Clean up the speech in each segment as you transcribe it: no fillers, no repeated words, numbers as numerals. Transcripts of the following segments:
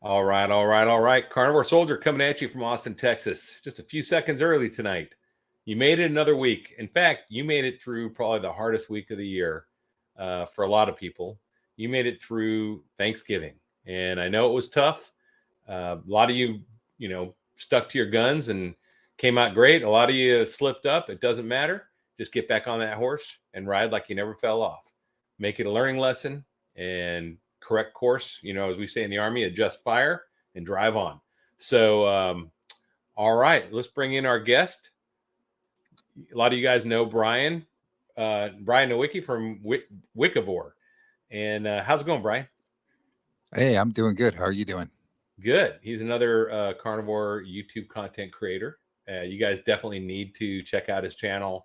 All right, all right, all right. Carnivore Soldier coming at you from Austin, Texas. Just a few seconds early tonight. You made it another week. In fact, you made it through probably the hardest week of the year for a lot of people. You made it through Thanksgiving. And I know it was tough. A lot of you, stuck to your guns and came out great. A lot of you slipped up. It doesn't matter. Just get back on that horse and ride like you never fell off. Make it a learning lesson and correct course, as we say in the Army, adjust fire and drive on. So, all right, let's bring in our guest. A lot of you guys know Brian Nowicki from Wikivore. And how's it going, Brian? Hey, I'm doing good. How are you doing? Good. He's another carnivore YouTube content creator. You guys definitely need to check out his channel,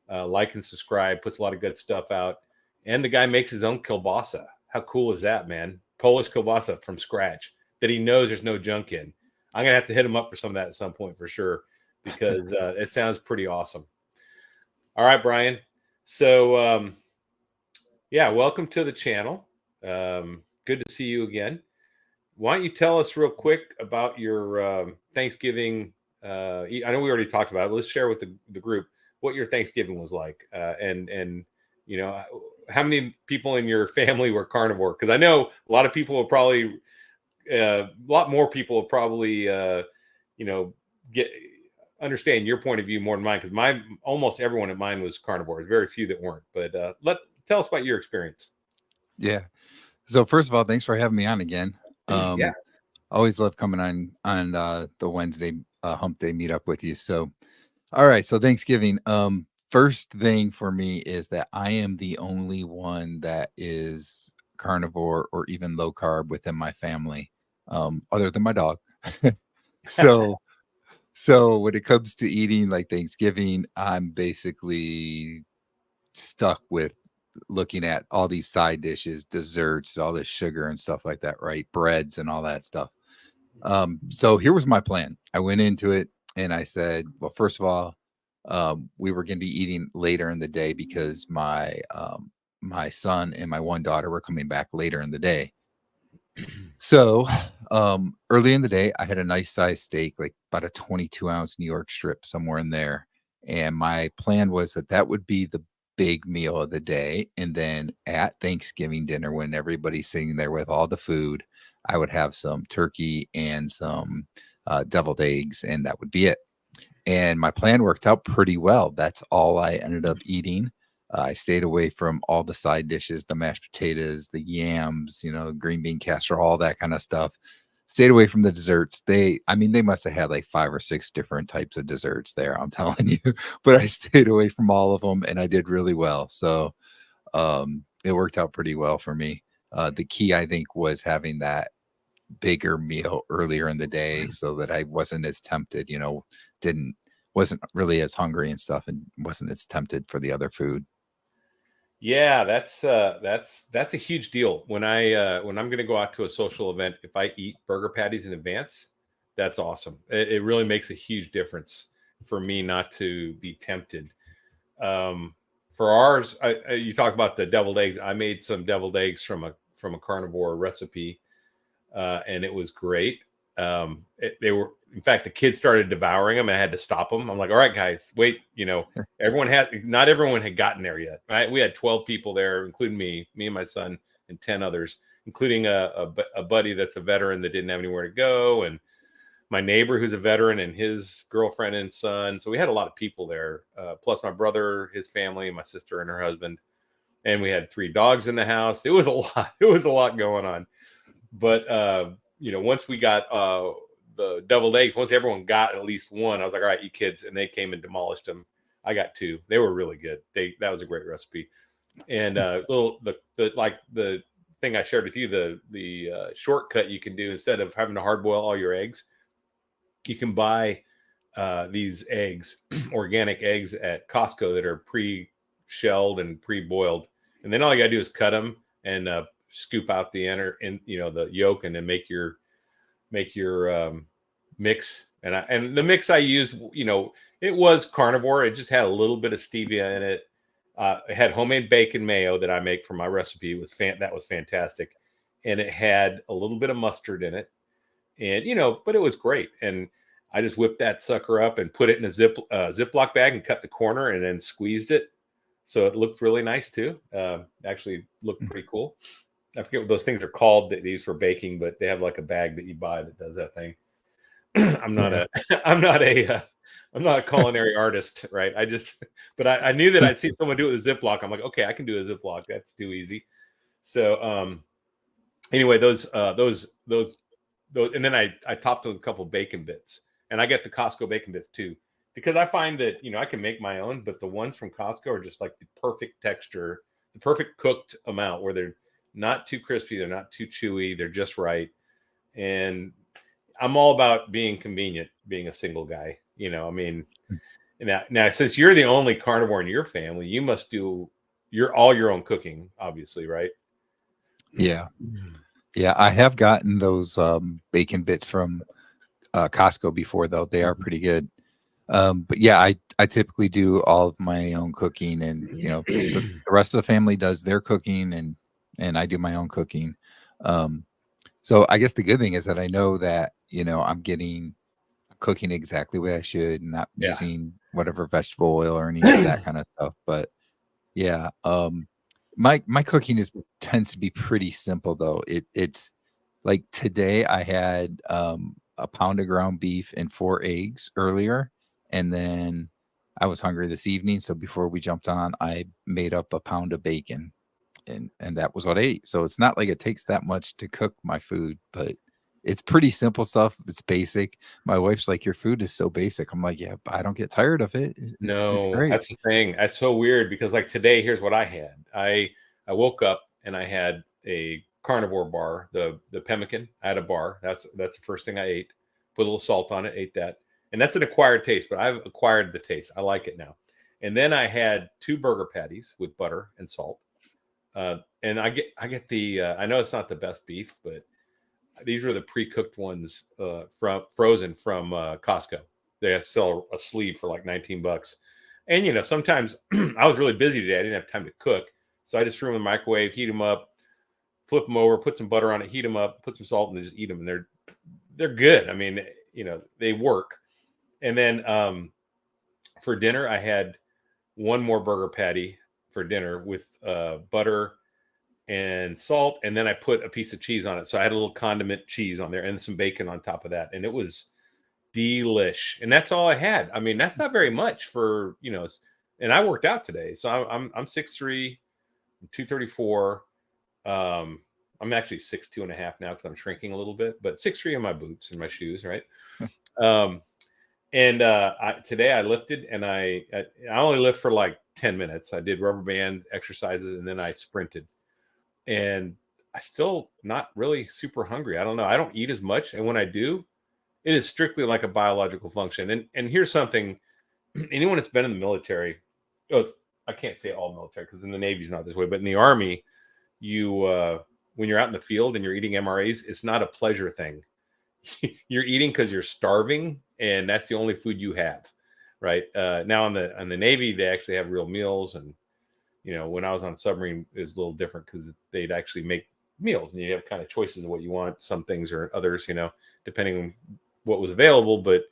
like and subscribe, puts a lot of good stuff out. And the guy makes his own kielbasa. How cool is that, man? Polish kielbasa from scratch that he knows there's no junk in. I'm going to have to hit him up for some of that at some point for sure, because it sounds pretty awesome. All right, Brian. So, yeah, welcome to the channel. Good to see you again. Why don't you tell us real quick about your Thanksgiving? I know we already talked about it, but let's share with the group what your Thanksgiving was like, and how many people in your family were carnivore? Because I know a lot of people will probably, a lot more people will probably, get understand your point of view more than mine. Because almost everyone at mine was carnivore. There's very few that weren't. But tell us about your experience. Yeah. So first of all, thanks for having me on again. Yeah. Always love coming on the Wednesday Hump Day meetup with you. So, all right. So Thanksgiving. First thing for me is that I am the only one that is carnivore or even low carb within my family, other than my dog. so, so when it comes to eating like Thanksgiving, I'm basically stuck with looking at all these side dishes, desserts, all this sugar and stuff like that, right? Breads and all that stuff. So here was my plan. I went into it and I said, well, first of all, we were going to be eating later in the day because my son and my one daughter were coming back later in the day. So early in the day, I had a nice size steak, like about a 22-ounce New York strip, somewhere in there. And my plan was that would be the big meal of the day. And then at Thanksgiving dinner, when everybody's sitting there with all the food, I would have some turkey and some deviled eggs, and that would be it. And my plan worked out pretty well. That's all I ended up eating. I stayed away from all the side dishes, the mashed potatoes, the yams, green bean casserole, all that kind of stuff. Stayed away from the desserts. They must have had like 5 or 6 different types of desserts there, I'm telling you. But I stayed away from all of them, and I did really well. So it worked out pretty well for me. The key, I think, was having that bigger meal earlier in the day so that I wasn't as tempted, wasn't really as hungry and stuff, and wasn't as tempted for the other food. Yeah, that's a huge deal. When I'm going to go out to a social event, if I eat burger patties in advance, that's awesome. It really makes a huge difference for me not to be tempted. For ours, you talk about the deviled eggs. I made some deviled eggs from a carnivore recipe, and it was great. They were, in fact, the kids started devouring them, and I had to stop them. I'm like, all right, guys, wait. Not everyone had gotten there yet. Right? We had 12 people there, including me and my son, and 10 others, including a buddy that's a veteran that didn't have anywhere to go, and my neighbor who's a veteran and his girlfriend and son. So we had a lot of people there, plus my brother, his family, my sister and her husband, and we had 3 dogs in the house. It was a lot. It was a lot going on. But once we got the deviled eggs, once everyone got at least one, I was like, all right, you kids, and they came and demolished them. I got 2. They were really good. That was a great recipe. And the thing I shared with you, the shortcut you can do instead of having to hard boil all your eggs, you can buy these eggs, organic eggs at Costco that are pre-shelled and pre-boiled, and then all you gotta do is cut them and scoop out the the yolk, and then make your mix. And the mix I used, it was carnivore. It just had a little bit of stevia in it. It had homemade bacon mayo that I make for my recipe. That was fantastic, and it had a little bit of mustard in it. and but it was great. And I just whipped that sucker up and put it in a Ziploc bag and cut the corner and then squeezed it, so it looked really nice too. Actually looked pretty cool. I forget what those things are called that they use for baking, but they have like a bag that you buy that does that thing. I'm not a I'm not a culinary artist, right? But I knew that I'd see someone do it with a Ziploc. I'm like, okay, I can do a Ziploc. That's too easy. So anyway, those, and then I topped with a couple bacon bits, and I get the Costco bacon bits too, because I find that I can make my own, but the ones from Costco are just like the perfect texture, the perfect cooked amount where they're not too crispy, they're not too chewy, they're just right. And I'm all about being convenient, being a single guy. I mean, now since you're the only carnivore in your family, you must do all your own cooking, obviously, right? Yeah. Yeah, I have gotten those bacon bits from Costco before, though. They are pretty good. But yeah, I typically do all of my own cooking, and the rest of the family does their cooking, and I do my own cooking. So I guess the good thing is that I know that I'm cooking exactly what I should, not using whatever vegetable oil or any of that kind of stuff. But yeah, my cooking tends to be pretty simple though. It's like today I had a pound of ground beef and 4 eggs earlier, and then I was hungry this evening, so before we jumped on, I made up a pound of bacon, and that was what I ate. So it's not like it takes that much to cook my food, but it's pretty simple stuff. It's basic. My wife's like, your food is so basic. I'm like, yeah, but I don't get tired of it. It's No, great. that's the thing. That's so weird because like today, here's what I had. I woke up and I had a carnivore bar, the pemmican. I had a bar. That's the first thing I ate. Put a little salt on it, ate that. And that's an acquired taste, but I've acquired the taste. I like it now. And then I had 2 burger patties with butter and salt. And I get the I know it's not the best beef, but these were the pre-cooked ones from frozen from Costco. They sell a sleeve for like $19. And sometimes I was really busy today. I didn't have time to cook. So I just threw them in the microwave, heat them up, flip them over, put some butter on it, heat them up, put some salt, and just eat them. And they're good. I mean, they work. And then for dinner, I had one more burger patty for dinner with butter and salt, and then I put a piece of cheese on it. So I had a little condiment cheese on there and some bacon on top of that, and it was delish. And that's all I had. I mean, that's not very much for and I worked out today, so I'm 6'3", 234. I'm actually 6'2.5" now because I'm shrinking a little bit, but 6'3" in my boots and my shoes, right? And today I lifted, and I only lift for like 10 minutes. I did rubber band exercises, and then I sprinted. And I still not really super hungry. I don't know. I don't eat as much. And when I do, it is strictly like a biological function. And here's something, anyone that's been in the military, I can't say all military because in the Navy's not this way, but in the Army, you when you're out in the field and you're eating MREs, it's not a pleasure thing. You're eating because you're starving, and that's the only food you have. Right. Now on the Navy, they actually have real meals, and when I was on a submarine, it was a little different because they'd actually make meals and you have kind of choices of what you want, some things or others, depending on what was available. But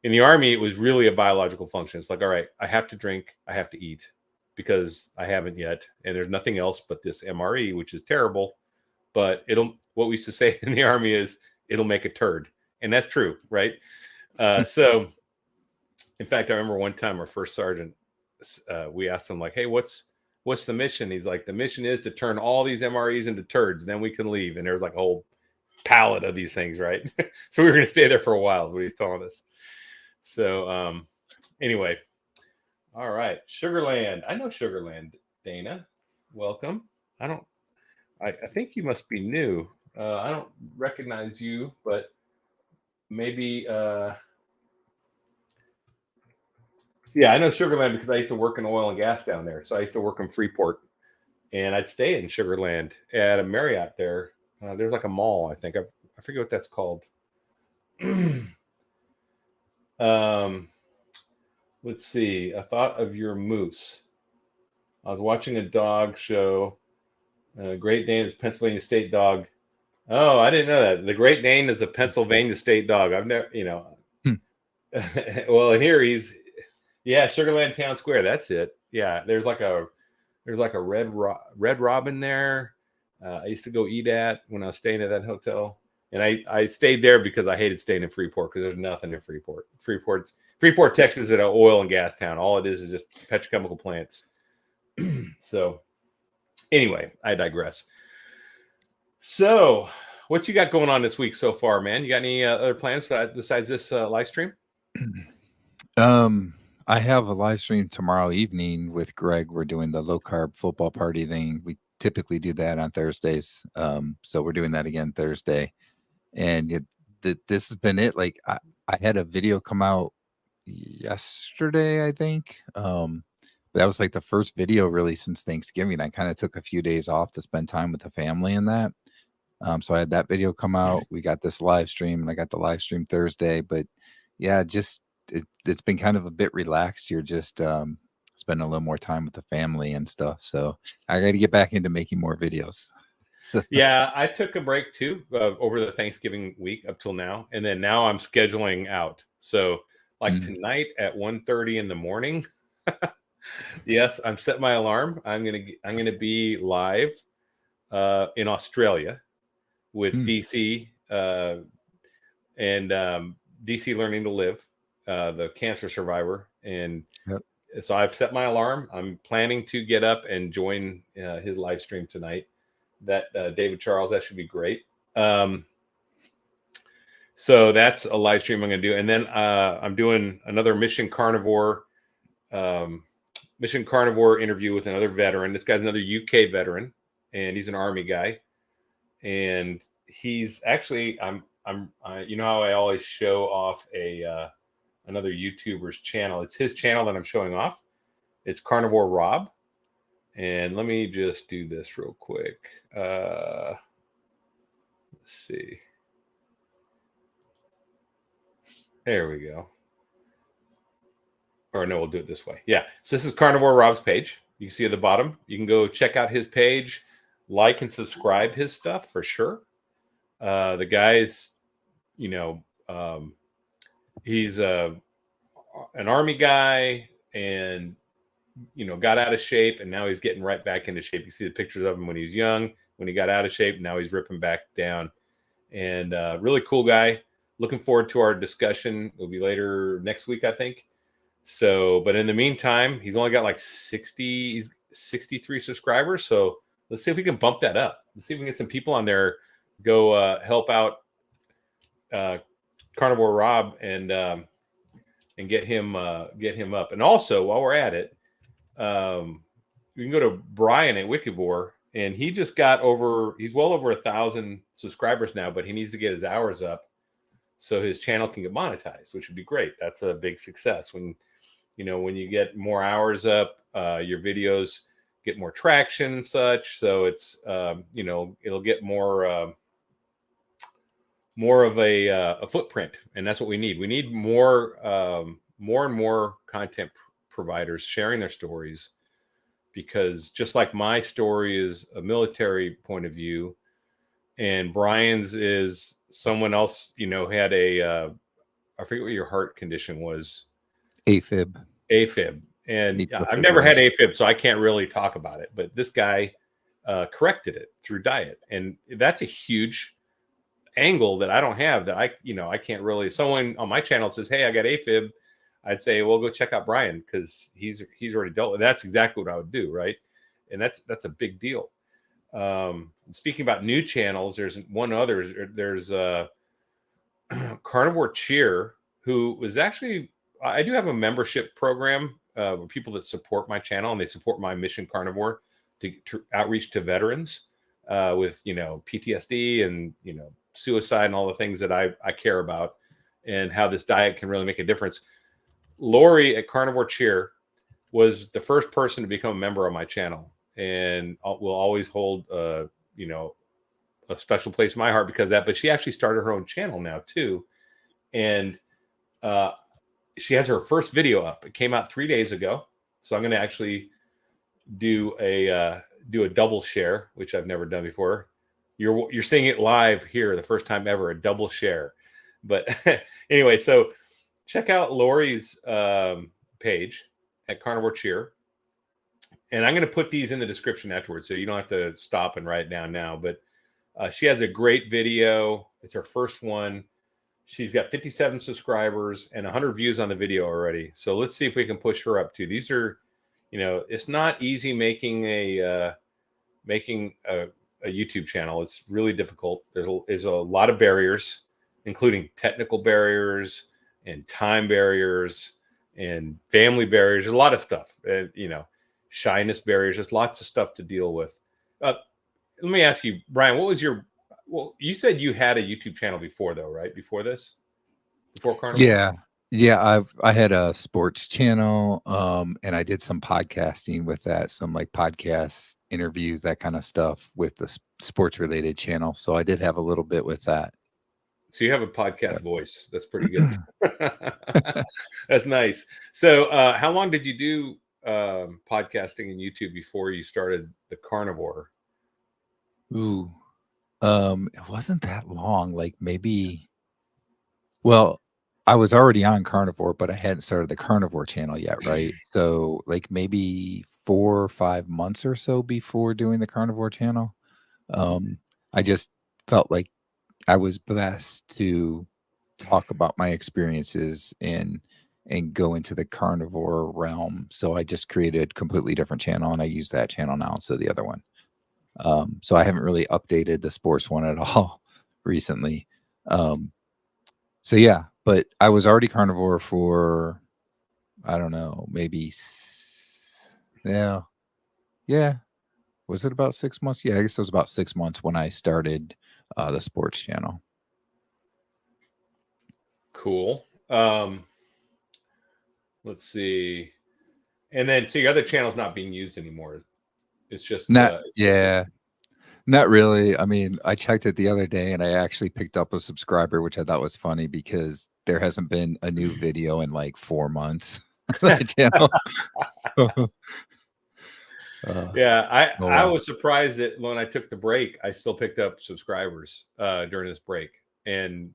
in the Army, it was really a biological function. It's like, all right, I have to drink, I have to eat because I haven't yet. And there's nothing else but this MRE, which is terrible. But what we used to say in the Army is it'll make a turd. And that's true, right? So in fact, I remember one time our first sergeant, we asked him like, hey, what's the mission? He's like, the mission is to turn all these MREs into turds, and then we can leave. And there's like a whole pallet of these things, right? So we were going to stay there for a while, is what he's telling us. So anyway, all right. Sugarland. I know Sugarland, Dana. Welcome. I think you must be new. I don't recognize you, but maybe yeah, I know Sugarland because I used to work in oil and gas down there. So I used to work in Freeport, and I'd stay in Sugarland at a Marriott there. There's like a mall, I think. I forget what that's called. Let's see. I thought of your moose. I was watching a dog show. Great Dane is Pennsylvania State dog. Oh, I didn't know that. The Great Dane is a Pennsylvania state dog. I've never, Hmm. well, and here he's, yeah, Sugarland Town Square. That's it. Yeah, there's like a red robin there. I used to go eat at when I was staying at that hotel, and I stayed there because I hated staying in Freeport because there's nothing in Freeport. Freeport, Texas is an oil and gas town. All it is just petrochemical plants. So anyway, I digress. So, what you got going on this week so far, man? You got any other plans besides this live stream? I have a live stream tomorrow evening with Greg. We're doing the low carb football party thing. We typically do that on Thursdays. So we're doing that again Thursday. And this has been it. Like I had a video come out yesterday, I think. That was like the first video really since Thanksgiving. I kind of took a few days off to spend time with the family and that. So I had that video come out. We got this live stream, and I got the live stream Thursday. But yeah, just it's been kind of a bit relaxed. You're just spending a little more time with the family and stuff. So I got to get back into making more videos. So Yeah, I took a break too over the Thanksgiving week up till now, and then now I'm scheduling out. So like tonight at 1:30 in the morning. Yes, I'm setting my alarm. I'm gonna be live in Australia with DC and DC Learning to Live, the cancer survivor, and Yep. so I've set my alarm. I'm planning to get up and join his live stream tonight. That David Charles, that should be great. So that's a live stream I'm going to do, and then I'm doing another Mission Carnivore interview with another veteran. This guy's another UK veteran, and he's an Army guy, and he's actually you know how I always show off another YouTuber's channel. It's his channel that I'm showing off. It's Carnivore Rob. And let me just do this real quick. Let's see. There we go. Or no, we'll do it this way. Yeah. So this is Carnivore Rob's page. You can see at the bottom. You can go check out his page, like and subscribe his stuff for sure. The guy's, he's an Army guy and got out of shape, and now he's getting right back into shape. You see the pictures of him when he's young, when he got out of shape. Now he's ripping back down, and really cool guy. Looking forward to our discussion. It'll be later next week, I think. So, but in the meantime, he's only got like 63 subscribers. So let's see if we can bump that up. Let's see if we can get some people on there, go help out Carnivore Rob and get him up. And also, while we're at it, you can go to Brian at Wikivore, and he just got he's well over 1,000 subscribers now, but he needs to get his hours up so his channel can get monetized, which would be great. That's a big success when you get more hours up, your videos get more traction and such. So it's it'll get more of a footprint, and that's what we need. We need more and more content providers sharing their stories, because just like my story is a military point of view, and Brian's is someone else, had I forget what your heart condition was. AFib. And I've never had AFib, so I can't really talk about it. But this guy corrected it through diet, and that's a huge angle that I don't have. That I can't really. Someone on my channel says, "Hey, I got AFib." I'd say, "Well, go check out Brian, because he's already dealt with." That's exactly what I would do, right? And that's a big deal. Speaking about new channels, there's one other. There's Carnivore Cheer, who was actually. I do have a membership program with people that support my channel, and they support my Mission Carnivore to outreach to veterans with PTSD and suicide and all the things that I care about, and how this diet can really make a difference. Lori at Carnivore Cheer was the first person to become a member of my channel, and will always hold a special place in my heart because of that. But she actually started her own channel now too, and she has her first video up. It came out 3 days ago, so I'm going to actually do a double share, which I've never done before. You're seeing it live here the first time ever, a double share. But anyway, so check out Lori's page at Carnivore Cheer. And I'm going to put these in the description afterwards, so you don't have to stop and write it down now. But she has a great video. It's her first one. She's got 57 subscribers and 100 views on the video already. So let's see if we can push her up too. These are, it's not easy making a YouTube channel. It's really difficult. There's a lot of barriers, including technical barriers and time barriers and family barriers. There's a lot of stuff, shyness barriers. There's lots of stuff to deal with. Let me ask you, Brian, you said you had a YouTube channel before though, right? Before Carnivore? Yeah. I had a sports channel, and I did some podcasting with that, some like podcast interviews, that kind of stuff with the sports related channel. So I did have a little bit with that. So you have a podcast voice. That's pretty good. That's nice. So how long did you do podcasting and YouTube before you started the Carnivore? Ooh, it wasn't that long. Like maybe, well, I was already on Carnivore, but I hadn't started the Carnivore channel yet, right? So like maybe 4 or 5 months or so before doing the Carnivore channel. I just felt like I was best to talk about my experiences and go into the carnivore realm. So I just created a completely different channel, and I use that channel now instead of the other one. So I haven't really updated the sports one at all recently. So yeah, but I was already carnivore for, I don't know, maybe, yeah. Was it about 6 months? Yeah, I guess it was about 6 months when I started the sports channel. Cool. Let's see. And then, so your other channel's not being used anymore. It's just not really. I mean, I checked it the other day and I actually picked up a subscriber, which I thought was funny because there hasn't been a new video in like 4 months on that channel. I was surprised that when I took the break, I still picked up subscribers during this break. And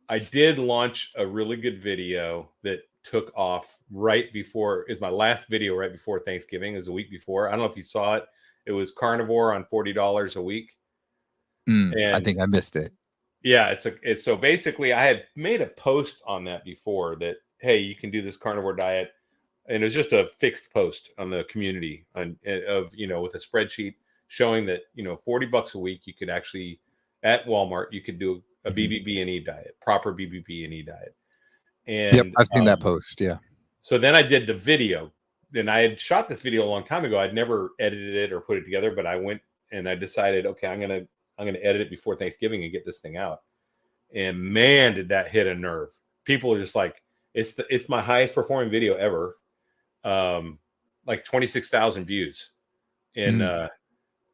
I did launch a really good video that took off right before, is my last video right before Thanksgiving. It was a week before. I don't know if you saw it. It was Carnivore on $40 a week. I think I missed it. Yeah, it's so basically I had made a post on that before that, hey, you can do this carnivore diet. And it was just a fixed post on the community with a spreadsheet showing that, $40 a week, you could actually at Walmart, you could do a BBB&E diet, proper BBB&E diet. And yep, I've seen that post. Yeah. So then I did the video, and I had shot this video a long time ago. I'd never edited it or put it together, but I went and I decided, okay, I'm gonna edit it before Thanksgiving and get this thing out. And man, did that hit a nerve. People are just like, it's my highest performing video ever. Like 26,000 views in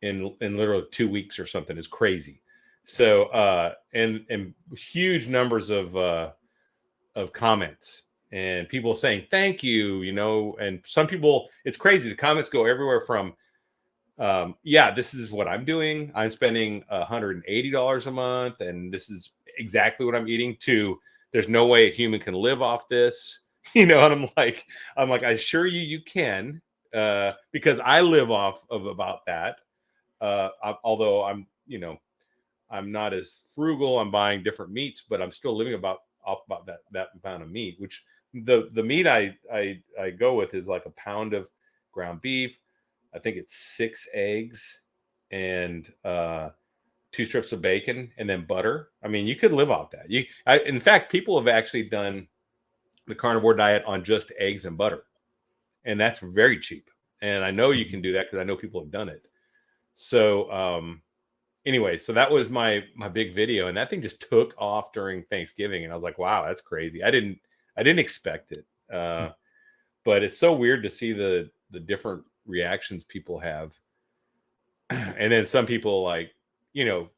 literally 2 weeks or something. Is crazy. So and huge numbers of comments and people saying thank you, and some people, it's crazy. The comments go everywhere from this is what I'm doing. I'm spending $180 a month, and this is exactly what I'm eating, to there's no way a human can live off this. And I'm like, I assure you can, because I live off of about that. Although I'm not as frugal. I'm buying different meats, but I'm still living off about that amount of meat, which the meat I go with is like a pound of ground beef. I think it's 6 eggs and 2 strips of bacon and then butter. I mean, you could live off that. In fact, people have actually done the carnivore diet on just eggs and butter, and that's very cheap. And I know you can do that because I know people have done it. So anyway, so that was my big video, and that thing just took off during Thanksgiving, and I was like, wow, that's crazy. I didn't expect it. But it's so weird to see the different reactions people have. And then some people, like, you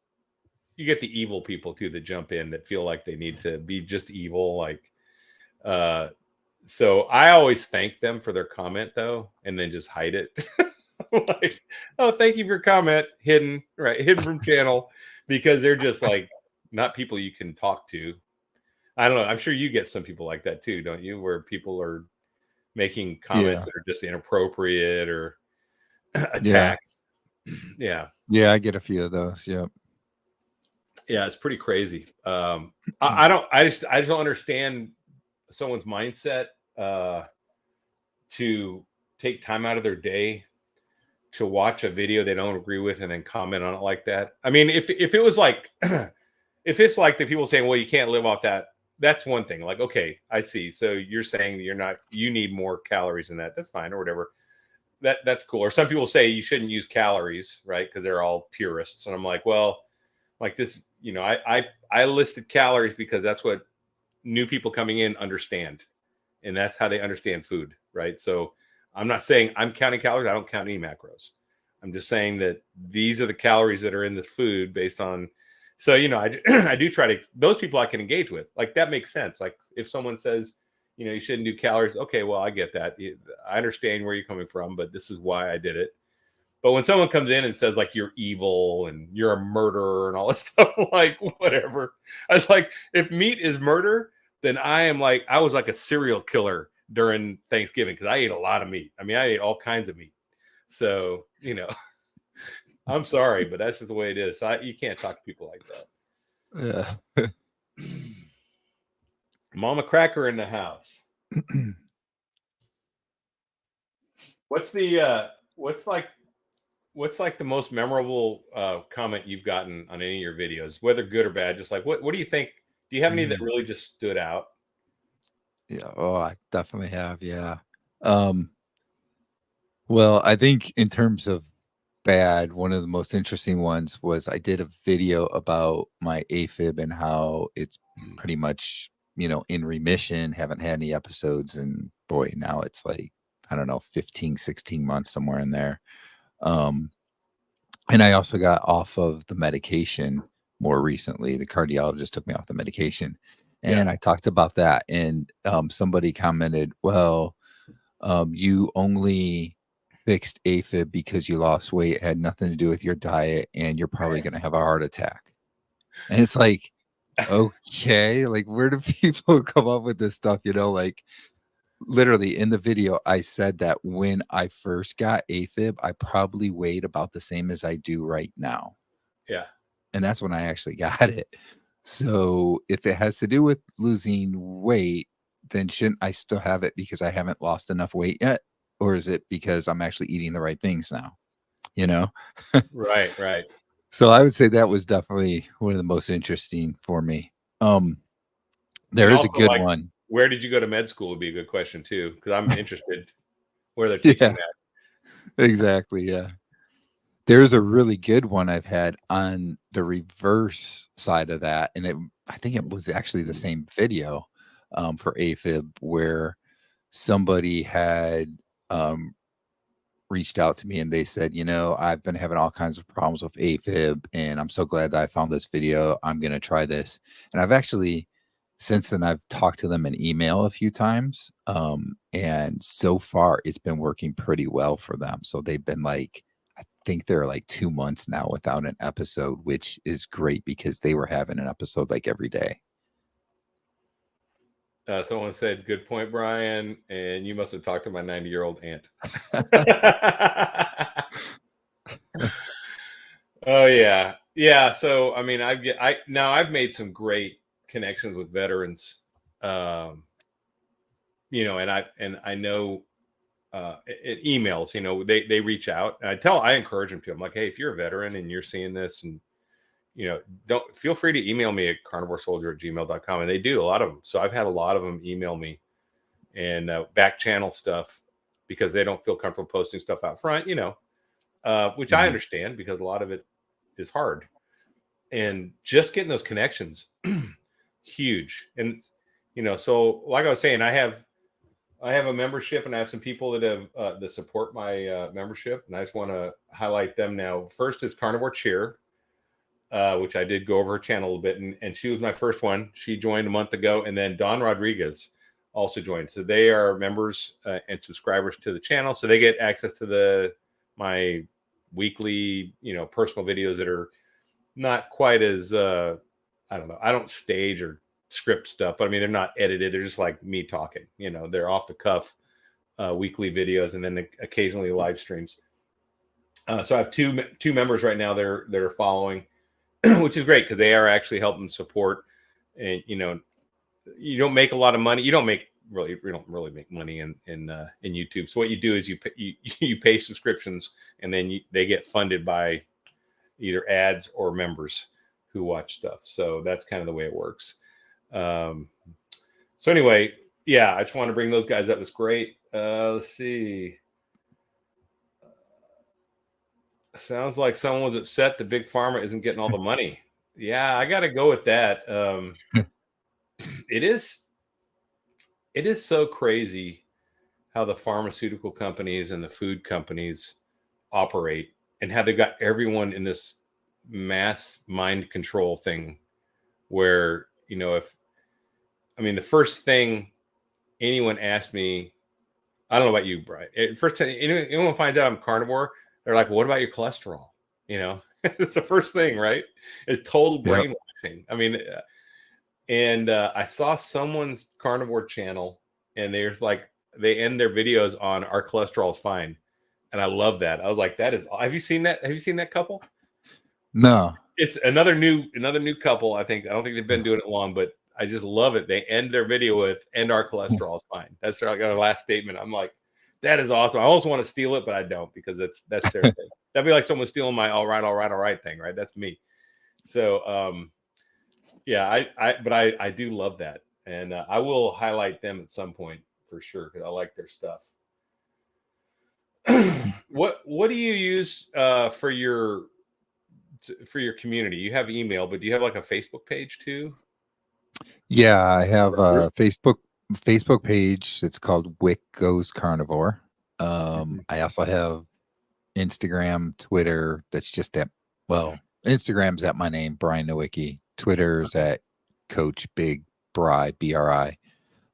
get the evil people too that jump in that feel like they need to be just evil, like so I always thank them for their comment though, and then just hide it. Like, oh, thank you for your comment. Hidden from channel, because they're just like not people you can talk to. I don't know. I'm sure you get some people like that too, don't you? Where people are making comments that are just inappropriate or attacks. Yeah. Yeah, I get a few of those. Yeah. Yeah, it's pretty crazy. I just don't understand someone's mindset to take time out of their day to watch a video they don't agree with and then comment on it like that. I mean, if it was like if it's like the people saying, well, you can't live off that, that's one thing. Like, okay, I see. So you're saying that you need more calories than that. That's fine, or whatever. That's cool. Or some people say you shouldn't use calories, right? Because they're all purists. And I'm like, well, like this, I listed calories because that's what new people coming in understand. And that's how they understand food, right? So I'm not saying I'm counting calories. I don't count any macros. I'm just saying that these are the calories that are in this food based on. So, I do try to, those people I can engage with, like that makes sense. Like if someone says, you shouldn't do calories. Okay, well, I get that. I understand where you're coming from, but this is why I did it. But when someone comes in and says like you're evil and you're a murderer and all this stuff, like whatever. I was like, if meat is murder, then I was like a serial killer during Thanksgiving because I ate a lot of meat. I mean, I ate all kinds of meat. So, I'm sorry, but that's just the way it is. You can't talk to people like that. Yeah. Mama Cracker in the house. What's like the most memorable comment you've gotten on any of your videos, whether good or bad? Just like what do you think? Do you have any that really just stood out? Yeah. Oh, I definitely have. Yeah. Well, I think in terms of bad, one of the most interesting ones was I did a video about my AFib and how it's pretty much, in remission, haven't had any episodes. And boy, now it's like, I don't know, 15, 16 months, somewhere in there. And I also got off of the medication more recently. The cardiologist took me off the medication. And I talked about that. And somebody commented, well, you only fixed AFib because you lost weight. It had nothing to do with your diet, and you're probably going to have a heart attack. And it's like, okay, like where do people come up with this stuff? Like literally in the video, I said that when I first got AFib, I probably weighed about the same as I do right now. Yeah. And that's when I actually got it. So if it has to do with losing weight, then shouldn't I still have it because I haven't lost enough weight yet? Or is it because I'm actually eating the right things now? Right. So I would say that was definitely one of the most interesting for me. There is a good one. Where did you go to med school would be a good question too, because I'm interested where they're teaching that. Exactly. Yeah. There's a really good one I've had on the reverse side of that. And I think it was actually the same video for AFib where somebody had reached out to me and they said, I've been having all kinds of problems with AFib and I'm so glad that I found this video. I'm going to try this. And I've actually, since then, I've talked to them in email a few times. And so far it's been working pretty well for them. So they've been like, I think they're like 2 months now without an episode, which is great because they were having an episode like every day. Someone said, good point, Brian. And you must have talked to my 90-year-old aunt. Oh, yeah. Yeah. So, I mean, I've made some great connections with veterans, and I know it emails, they reach out and I encourage them to. I'm like, hey, if you're a veteran and you're seeing this and, don't feel free to email me at carnivoresoldier@gmail.com. And they do, a lot of them. So I've had a lot of them email me and back channel stuff because they don't feel comfortable posting stuff out front, which I understand because a lot of it is hard. And just getting those connections, huge. And, so like I was saying, I have a membership and I have some people that have that support my membership. And I just want to highlight them now. First is Carnivore Cheer, which I did go over her channel a little bit. And she was my first one. She joined a month ago. And then Don Rodriguez also joined. So they are members and subscribers to the channel. So they get access to my weekly, personal videos that are not quite as I don't know. I don't stage or script stuff, but I mean they're not edited. They're just like me talking. They're off the cuff weekly videos, and then occasionally live streams. So I have two members right now that are following, which is great because they are actually helping support. And you don't make a lot of money. You don't really make money in YouTube. So what you do is you pay subscriptions, and then they get funded by either ads or members who watch stuff. So that's kind of the way it works. So anyway, yeah, I just want to bring those guys up. It's great. Let's see. Sounds like someone was upset the big pharma isn't getting all the money. Yeah, I got to go with that. It is so crazy how the pharmaceutical companies and the food companies operate, and how they've got everyone in this mass mind control thing where, the first thing anyone asked me, I don't know about you, Brian. First time anyone finds out I'm carnivore, they're like, well, what about your cholesterol? It's the first thing, right? It's total brainwashing. Yep. I saw someone's carnivore channel, and they end their videos on our cholesterol is fine. And I love that. I was like, have you seen that? Have you seen that couple? No. It's another new couple. I don't think they've been doing it long, but I just love it. They end their video with, and our cholesterol is fine. That's their last statement. I'm like, that is awesome. I also want to steal it, but I don't, because that's their thing. That'd be like someone stealing my all right thing, right? That's me. So, yeah, I do love that. And I will highlight them at some point for sure, because I like their stuff. What do you use for your community? You have email, but do you have like a Facebook page too? Yeah, I have a Facebook page. It's called Wick Goes Carnivore. I also have Instagram, Twitter. That's just Instagram's at my name, Brian Nowicki. Twitter's at Coach Big Bri, BRI.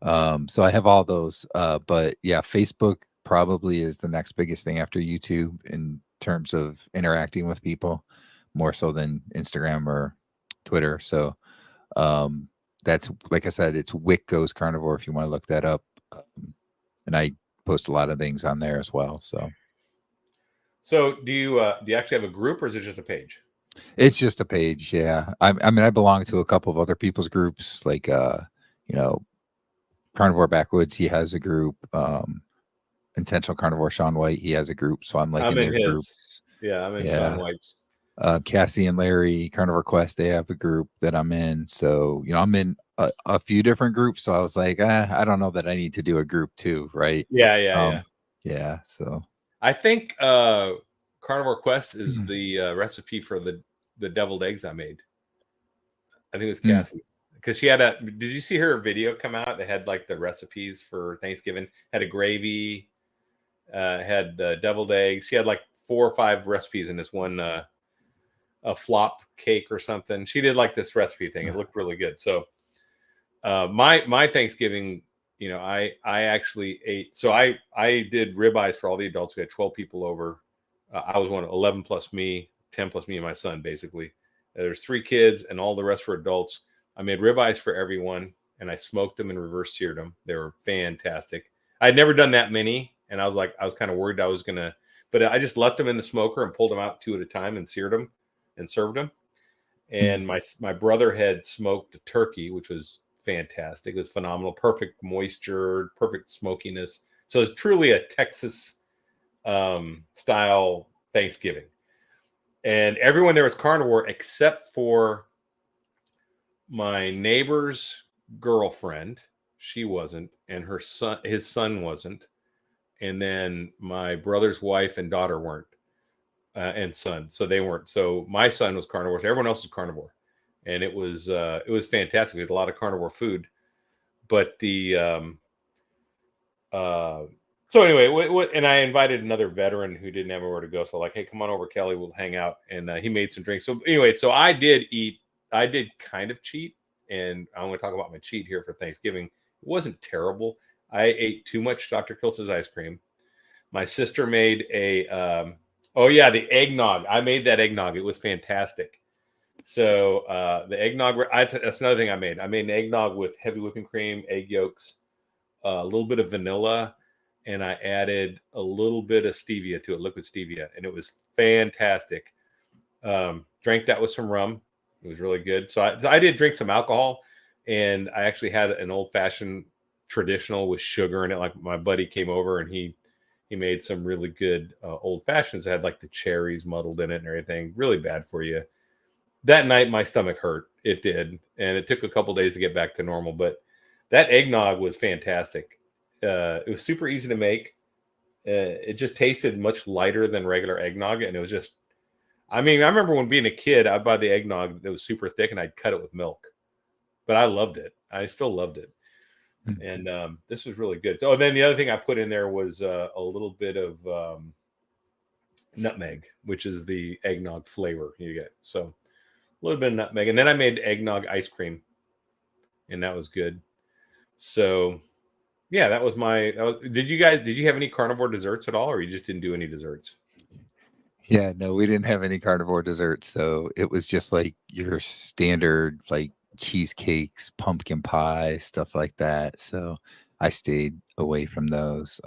So I have all those. But yeah, Facebook probably is the next biggest thing after YouTube in terms of interacting with people, more so than Instagram or Twitter. So that's, like I said, it's Wick Goes Carnivore if you want to look that up. And I post a lot of things on there as well. So do you actually have a group, or is it just a page? It's just a page. Yeah. I belong to a couple of other people's groups, like Carnivore Backwoods. He has a group. Intentional Carnivore Sean White, he has a group. So I'm in their groups. Yeah, I'm in Sean White's. Cassie and Larry, Carnivore Quest, they have a group that I'm in. So, I'm in a few different groups. So I was like, I don't know that I need to do a group too, right? Yeah. Yeah. So I think Carnivore Quest is the recipe for the deviled eggs I made. I think it was Cassie, because she had did you see her video come out? They had like the recipes for Thanksgiving, had a gravy, had deviled eggs. She had like 4 or 5 recipes in this one, a flop cake or something. She did like this recipe thing. It looked really good. So my Thanksgiving, I actually ate. So I did ribeyes for all the adults. We had 12 people over. I was one of 11 plus me, 10 plus me and my son, basically. There's 3 kids, and all the rest were adults. I made ribeyes for everyone, and I smoked them and reverse seared them. They were fantastic. I'd never done that many, and I was kind of worried I was gonna, but I just left them in the smoker and pulled them out 2 at a time and seared them and served them. And my brother had smoked a turkey, which was fantastic. It was phenomenal. Perfect moisture, perfect smokiness. So it's truly a Texas style Thanksgiving. And everyone there was carnivore except for my neighbor's girlfriend. She wasn't, and his son wasn't. And then my brother's wife and daughter weren't, and son. So they weren't. So my son was carnivore. So everyone else was carnivore. And it was fantastic. We had a lot of carnivore food. But so anyway, and I invited another veteran who didn't have anywhere to go. So like, hey, come on over, Kelly, we'll hang out. And he made some drinks. So anyway, so I did kind of cheat. And I'm going to talk about my cheat here for Thanksgiving. It wasn't terrible. I ate too much Dr. Kiltz's ice cream. My sister made a Oh yeah, the eggnog. I made that eggnog. It was fantastic. So the eggnog, that's another thing I made. I made an eggnog with heavy whipping cream, egg yolks, a little bit of vanilla, and I added a little bit of stevia to it, liquid stevia, and it was fantastic. Drank that with some rum. It was really good. So I did drink some alcohol, and I actually had an old fashioned traditional with sugar in it. Like my buddy came over and he made some really good old fashions that had like the cherries muddled in it and everything. Really bad for you. That night my stomach hurt. It did, and it took a couple days to get back to normal. But that eggnog was fantastic. It was super easy to make. It just tasted much lighter than regular eggnog, and it was just. I mean, I remember when being a kid, I'd buy the eggnog that was super thick, and I'd cut it with milk. But I loved it. I still loved it, and this was really good. So then the other thing I put in there was a little bit of nutmeg, which is the eggnog flavor you get. So a little bit of nutmeg, and then I made eggnog ice cream, and that was good. So yeah, that was my. Did you have any carnivore desserts at all, or you just didn't do any desserts? Yeah, no, we didn't have any carnivore desserts, so it was just like your standard like cheesecakes, pumpkin pie, stuff like that. So I stayed away from those.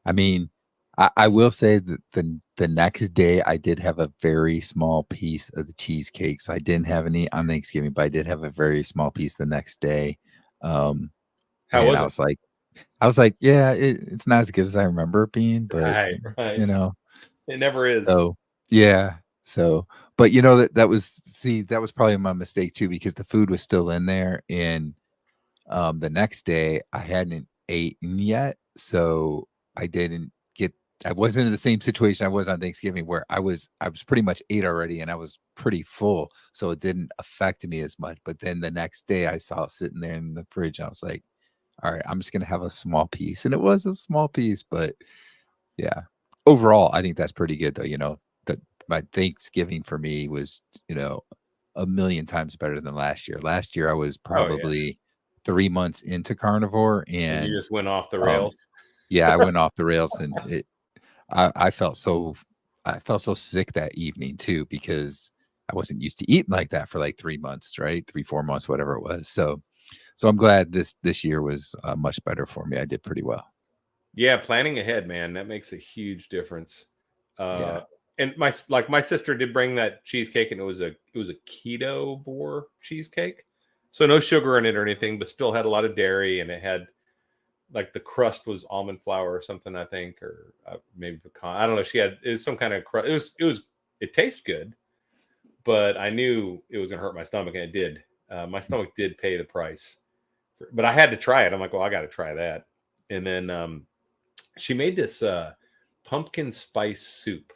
I mean, I will say that the next day I did have a very small piece of the cheesecake. So I didn't have any on Thanksgiving, but I did have a very small piece the next day. Um, How and was it? I was like, yeah, it's not as good as I remember it being, but Right, right. you know, It never is. so yeah. So, but that was probably my mistake too, because the food was still in there. And the next day I hadn't eaten yet. So I didn't get I wasn't in the same situation I was on Thanksgiving, where I was pretty much ate already and I was pretty full. So it didn't affect me as much. But then the next day I saw it sitting there in the fridge and I was like, all right, I'm just gonna have a small piece. And it was a small piece, but yeah. Overall, I think that's pretty good though. That my Thanksgiving for me was, a million times better than last year. Last year I was Oh yeah. probably 3 months into carnivore, And you and just went off the um rails. yeah, I went off the rails, and I felt so sick that evening too, because I wasn't used to eating like that for like 3 months, right? 3, 4 months, whatever it was. So I'm glad this year was much better for me. I did pretty well. Yeah, planning ahead, man, that makes a huge difference. Uh, Yeah. and my sister did bring that cheesecake, and it was a ketovore cheesecake, so no sugar in it or anything, but still had a lot of dairy, and it had like the crust was almond flour or something, I think, or maybe pecan. I don't know. She had it was some kind of crust. It tastes good, but I knew it was gonna hurt my stomach, and it did. My stomach did pay the price, but I had to try it. I'm like, well, I got to try that, and then she made this pumpkin spice soup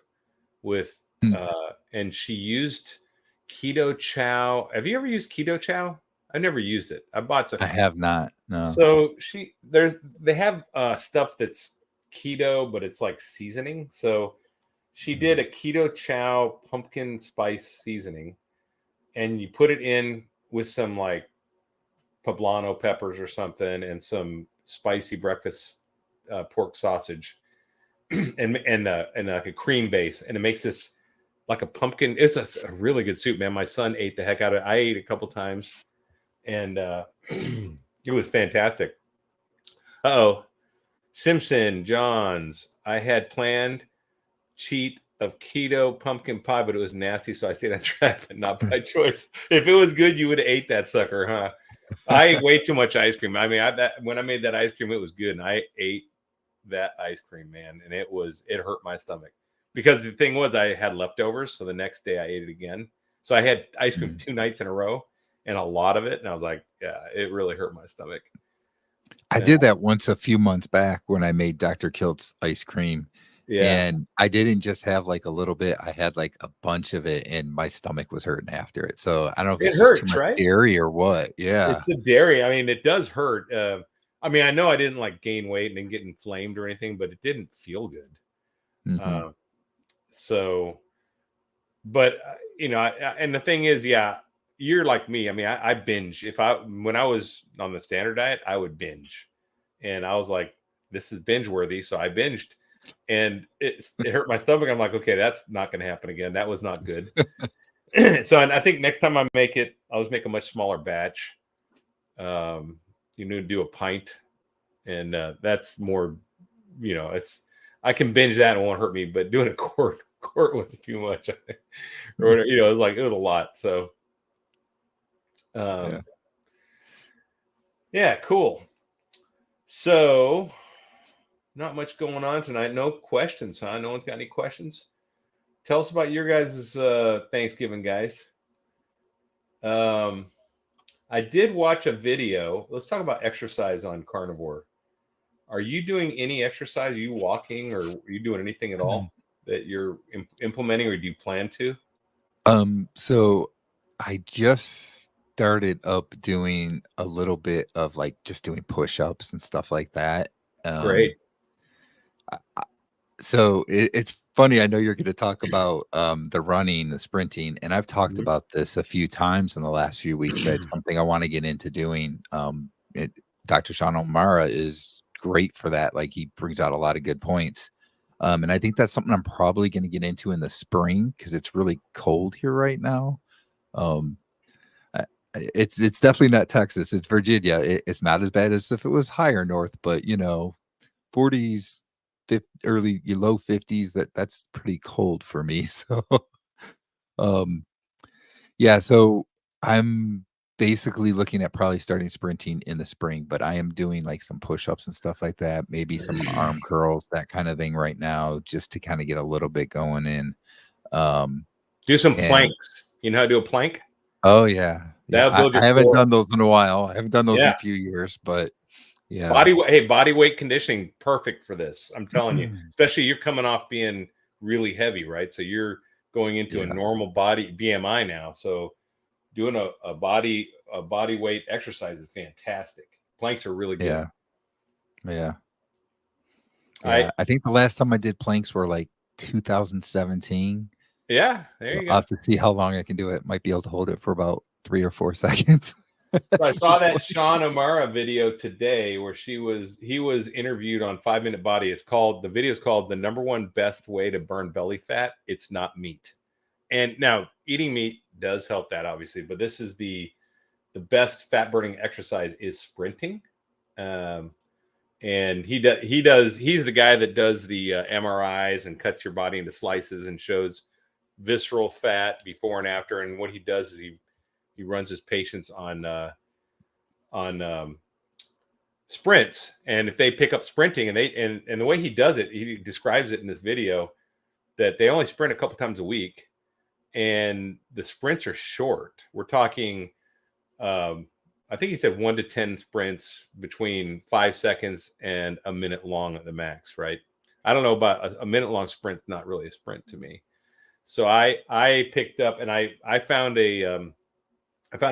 with Hmm. and she used keto chow. Have you ever used keto chow? I've never used it. I bought some. I have not. No. So they have stuff that's keto, but it's like seasoning. So she did a keto chow pumpkin spice seasoning, and you put it in with some like poblano peppers or something, and some spicy breakfast pork sausage, and like a cream base, and it makes this like a pumpkin. It's a really good soup, man. My son ate the heck out of it. I ate a couple times, and it was fantastic. Oh, Simpson Johns. I had planned cheat of keto pumpkin pie, but it was nasty, so I stayed on track, but not by choice. If it was good, you would have ate that sucker, huh? I ate way too much ice cream. I mean, when I made that ice cream, it was good, and I ate that ice cream, man, and it hurt my stomach, because the thing was I had leftovers, so the next day I ate it again. So I had ice cream Mm. 2 nights in a row, and a lot of it, and I was like, yeah, it really hurt my stomach. I Yeah, did that once a few months back when I made Dr. Kilt's ice cream, yeah. and I didn't just have like a little bit, I had like a bunch of it, and my stomach was hurting after it. So I don't know if It it's just too hurts, much right? dairy or what. It's Yeah. the dairy. I mean, it does hurt. I mean, I know I didn't like gain weight and get inflamed or anything, but it didn't feel good. Hmm. Uh, so, but and the thing is, yeah, you're like me. I mean, I binge. When I was on the standard diet, I would binge, and I was like, this is binge worthy, so I binged. and it hurt my stomach. I'm like, okay, that's not going to happen again. That was not good. So I think next time I make it, I'll just make a much smaller batch. Do a pint, and that's more, it's, I can binge that and it won't hurt me, but doing a quart was too much. Or whatever, it was a lot. So yeah, cool. So not much going on tonight. No questions, huh? No one's got any questions? Tell us about your guys' Thanksgiving, guys. I did watch a video. Let's talk about exercise on Carnivore. Are you doing any exercise? Are you walking, or are you doing anything at all that you're implementing, or do you plan to? So I just started up doing a little bit of like just doing push-ups and stuff like that. Great. So it's funny. I know you're going to talk about the running, the sprinting, and I've talked about this a few times in the last few weeks. That's something I want to get into doing. Dr. Sean O'Mara is great for that. Like, he brings out a lot of good points. And I think that's something I'm probably going to get into in the spring because it's really cold here right now. It's definitely not Texas. It's Virginia. It's not as bad as if it was higher north, but 40s, early low 50s. That's pretty cold for me. So, yeah. So I'm basically looking at probably starting sprinting in the spring, but I am doing like some push-ups and stuff like that, maybe some arm curls, that kind of thing right now, just to kind of get a little bit going in. Do some planks. You know how to do a plank? Oh yeah. I haven't done those in a while. I haven't done those in a few years, but yeah. Body weight conditioning, perfect for this. I'm telling you, especially you're coming off being really heavy, right? So you're going into a normal body BMI now. So doing a body weight exercise is fantastic. Planks are really good. Yeah. I think the last time I did planks were like 2017. Yeah, there you go. I'll have to see how long I can do it. Might be able to hold it for about 3 or 4 seconds. So I saw that Sean O'Mara video today where he was interviewed on 5 Minute Body. The video is called "The #1 Best Way to Burn Belly Fat. It's Not Meat." And now eating meat does help that, obviously, but this is the best fat burning exercise is sprinting. And he's the guy that does the MRIs and cuts your body into slices and shows visceral fat before and after. And what he does is he runs his patients on sprints, and if they pick up sprinting, and the way he does it, he describes it in this video that they only sprint a couple times a week, and the sprints are short. We're talking, I think he said 1 to 10 sprints between 5 seconds and a minute long at the max, right? I don't know about a minute long sprint. Not really a sprint to me. So I picked up, and I found a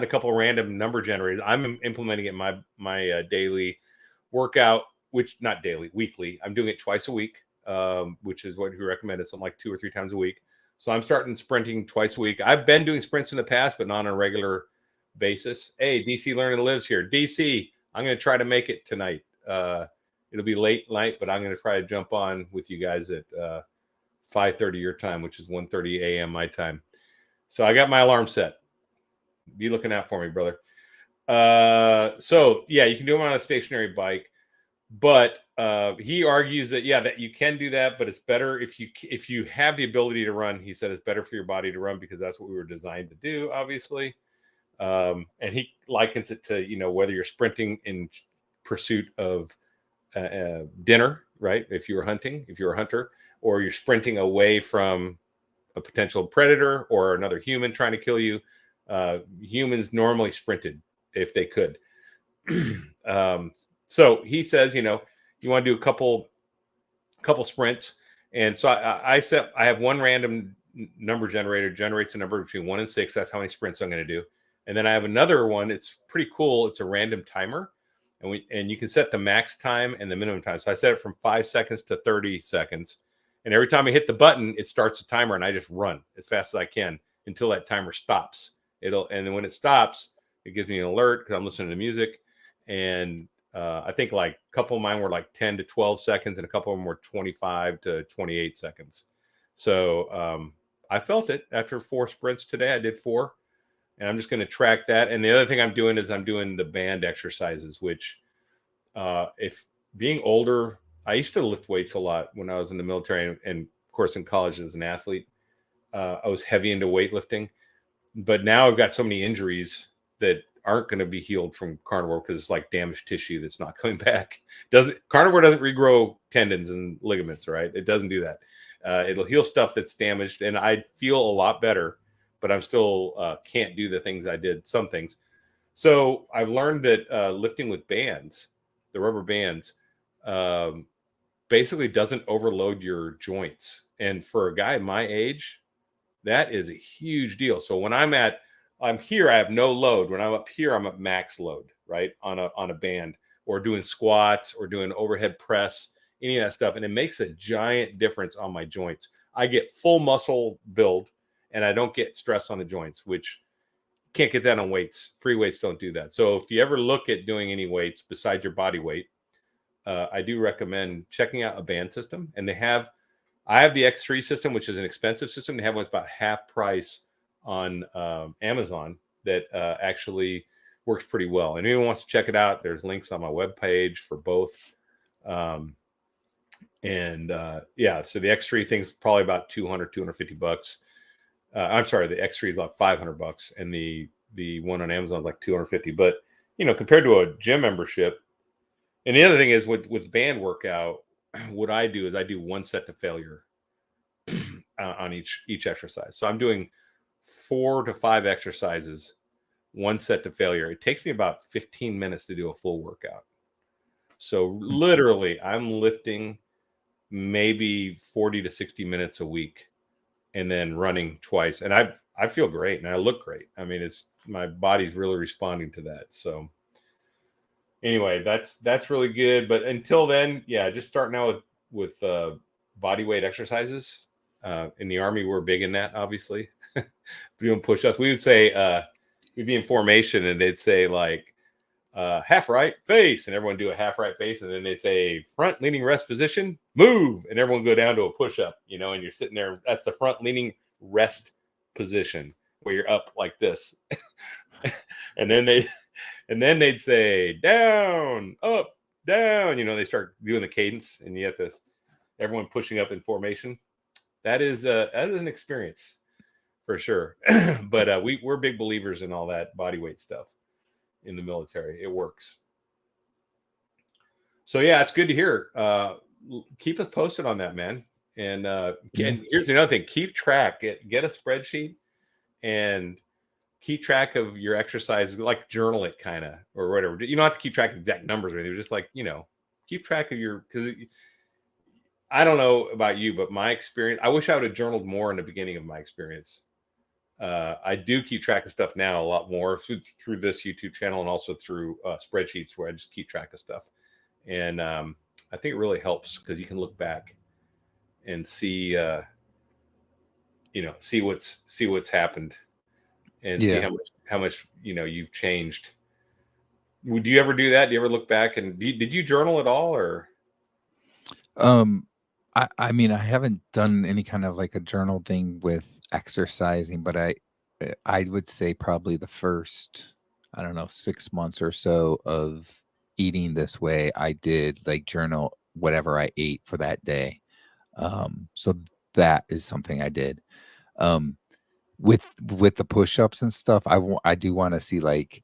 couple of random number generators. I'm implementing it in my daily workout, which not daily, weekly. I'm doing it twice a week, which is what he recommended, something like 2 or 3 times a week. So I'm starting sprinting twice a week. I've been doing sprints in the past, but not on a regular basis. Hey, DC Learning Lives here. DC, I'm going to try to make it tonight. It'll be late night, but I'm going to try to jump on with you guys at 5:30 your time, which is 1:30 a.m. my time. So I got my alarm set. Be looking out for me, brother. So yeah, you can do them on a stationary bike, but he argues that that you can do that, but it's better if you have the ability to run. He said it's better for your body to run because that's what we were designed to do, obviously. And he likens it to whether you're sprinting in pursuit of dinner, right? If you're hunting, if you're a hunter, or you're sprinting away from a potential predator or another human trying to kill you. Humans normally sprinted if they could. So he says, you want to do a couple sprints. And so I have one random number generator, generates a number between 1 and 6. That's how many sprints I'm going to do. And then I have another one. It's pretty cool. It's a random timer. And you can set the max time and the minimum time. So I set it from 5 seconds to 30 seconds. And every time I hit the button, it starts a timer, and I just run as fast as I can until that timer stops. And then when it stops, it gives me an alert because I'm listening to music, and I think like a couple of mine were like 10 to 12 seconds, and a couple of them were 25 to 28 seconds. So I felt it after 4 sprints today. I did 4, and I'm just going to track that. And the other thing I'm doing is I'm doing the band exercises, which if being older, I used to lift weights a lot when I was in the military, and of course in college as an athlete. I was heavy into weightlifting, but now I've got so many injuries that aren't going to be healed from carnivore because it's like damaged tissue that's not coming back. Carnivore doesn't regrow tendons and ligaments, right? It doesn't do that. It'll heal stuff that's damaged, and I feel a lot better, but I'm still can't do the things I did, some things. So I've learned that lifting with bands, the rubber bands, basically doesn't overload your joints. And for a guy my age, that is a huge deal. So when I'm here, I have no load. When I'm up here, I'm at max load, right? On a band, or doing squats or doing overhead press, any of that stuff. And it makes a giant difference on my joints. I get full muscle build, and I don't get stress on the joints, which can't get that on weights. Free weights don't do that. So if you ever look at doing any weights besides your body weight, I do recommend checking out a band system. And I have the X3 system, which is an expensive system. They have one that's about half price on Amazon that actually works pretty well. And anyone wants to check it out, there's links on my webpage for both. Yeah, so the X3 thing's probably about $250. I'm sorry, the X3 is about $500, and the one on Amazon is like $250. But compared to a gym membership, and the other thing is with band workout, what I do is I do 1 set to failure on each exercise. So I'm doing 4 to 5 exercises, 1 set to failure. It takes me about 15 minutes to do a full workout. So literally, I'm lifting maybe 40 to 60 minutes a week, and then running twice. And I feel great, and I look great. I mean, my body's really responding to that. So anyway, that's really good. But until then, yeah, just starting out with body weight exercises. In the Army, we're big in that, obviously. Doing push-ups. We would say we'd be in formation, and they'd say like half right face, and everyone do a half right face, and then they say front leaning rest position, move, and everyone go down to a push-up, and you're sitting there. That's the front leaning rest position where you're up like this. and then they'd say down, up, down. They start doing the cadence, and you have to everyone pushing up in formation. That is an experience for sure. But we're big believers in all that body weight stuff in the military. It works. So yeah, it's good to hear. Keep us posted on that, man. And here's another thing: keep track. Get a spreadsheet and keep track of your exercises. Like journal it, kind of, or whatever. You don't have to keep track of exact numbers or anything. Just like keep track of because I don't know about you, but my experience. I wish I would have journaled more in the beginning of my experience. I do keep track of stuff now a lot more through this YouTube channel, and also through spreadsheets where I just keep track of stuff. And I think it really helps because you can look back and see, see what's happened, and see how much you've changed. Do you ever do that? Do you ever look back and did you journal at all, or? I mean, I haven't done any kind of like a journal thing with exercising, but I would say probably the first, I don't know, 6 months or so of eating this way, I did like journal whatever I ate for that day. So that is something I did. With the push-ups and stuff, I do want to see like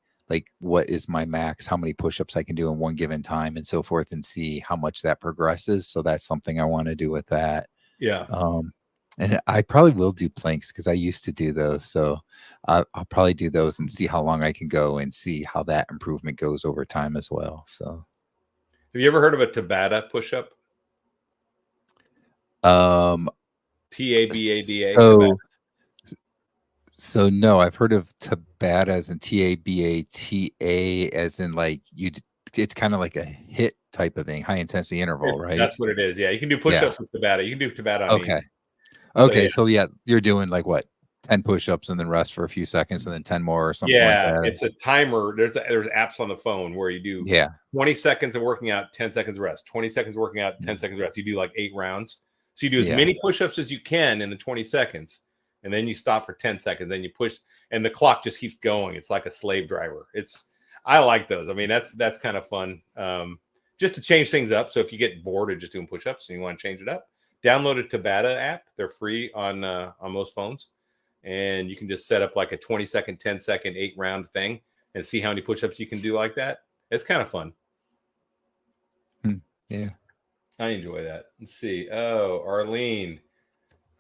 what is my max, how many push-ups I can do in one given time and so forth, and see how much that progresses. So that's something I want to do with that. Yeah. And I probably will do planks because I used to do those. So I'll probably do those and see how long I can go and see how that improvement goes over time as well. So have you ever heard of a Tabata push-up? Tabata. So no, I've heard of Tabata as in Tabata as in like it's kind of like a HIIT type of thing, high intensity interval, right? That's what it is. Yeah, you can do push-ups with Tabata. You can do Tabata on Okay. Okay, so yeah, you're doing like what? 10 push-ups and then rest for a few seconds and then 10 more or something like Yeah, that. it's a timer. There's apps on the phone where you do Yeah. 20 seconds of working out, 10 seconds rest, 20 seconds working out, 10 seconds rest. You do like 8 rounds. So you do as many push-ups as you can in the 20 seconds, and then you stop for 10 seconds, then you push, and the clock just keeps going. It's like a slave driver. I like those. I mean, that's kind of fun. Just to change things up. So if you get bored of just doing push-ups and you want to change it up, download a Tabata app. They're free on most phones. And you can just set up like a 20-second, 10-second, 8-round thing and see how many push-ups you can do like that. It's kind of fun. Yeah. I enjoy that. Let's see. Oh, Arlene.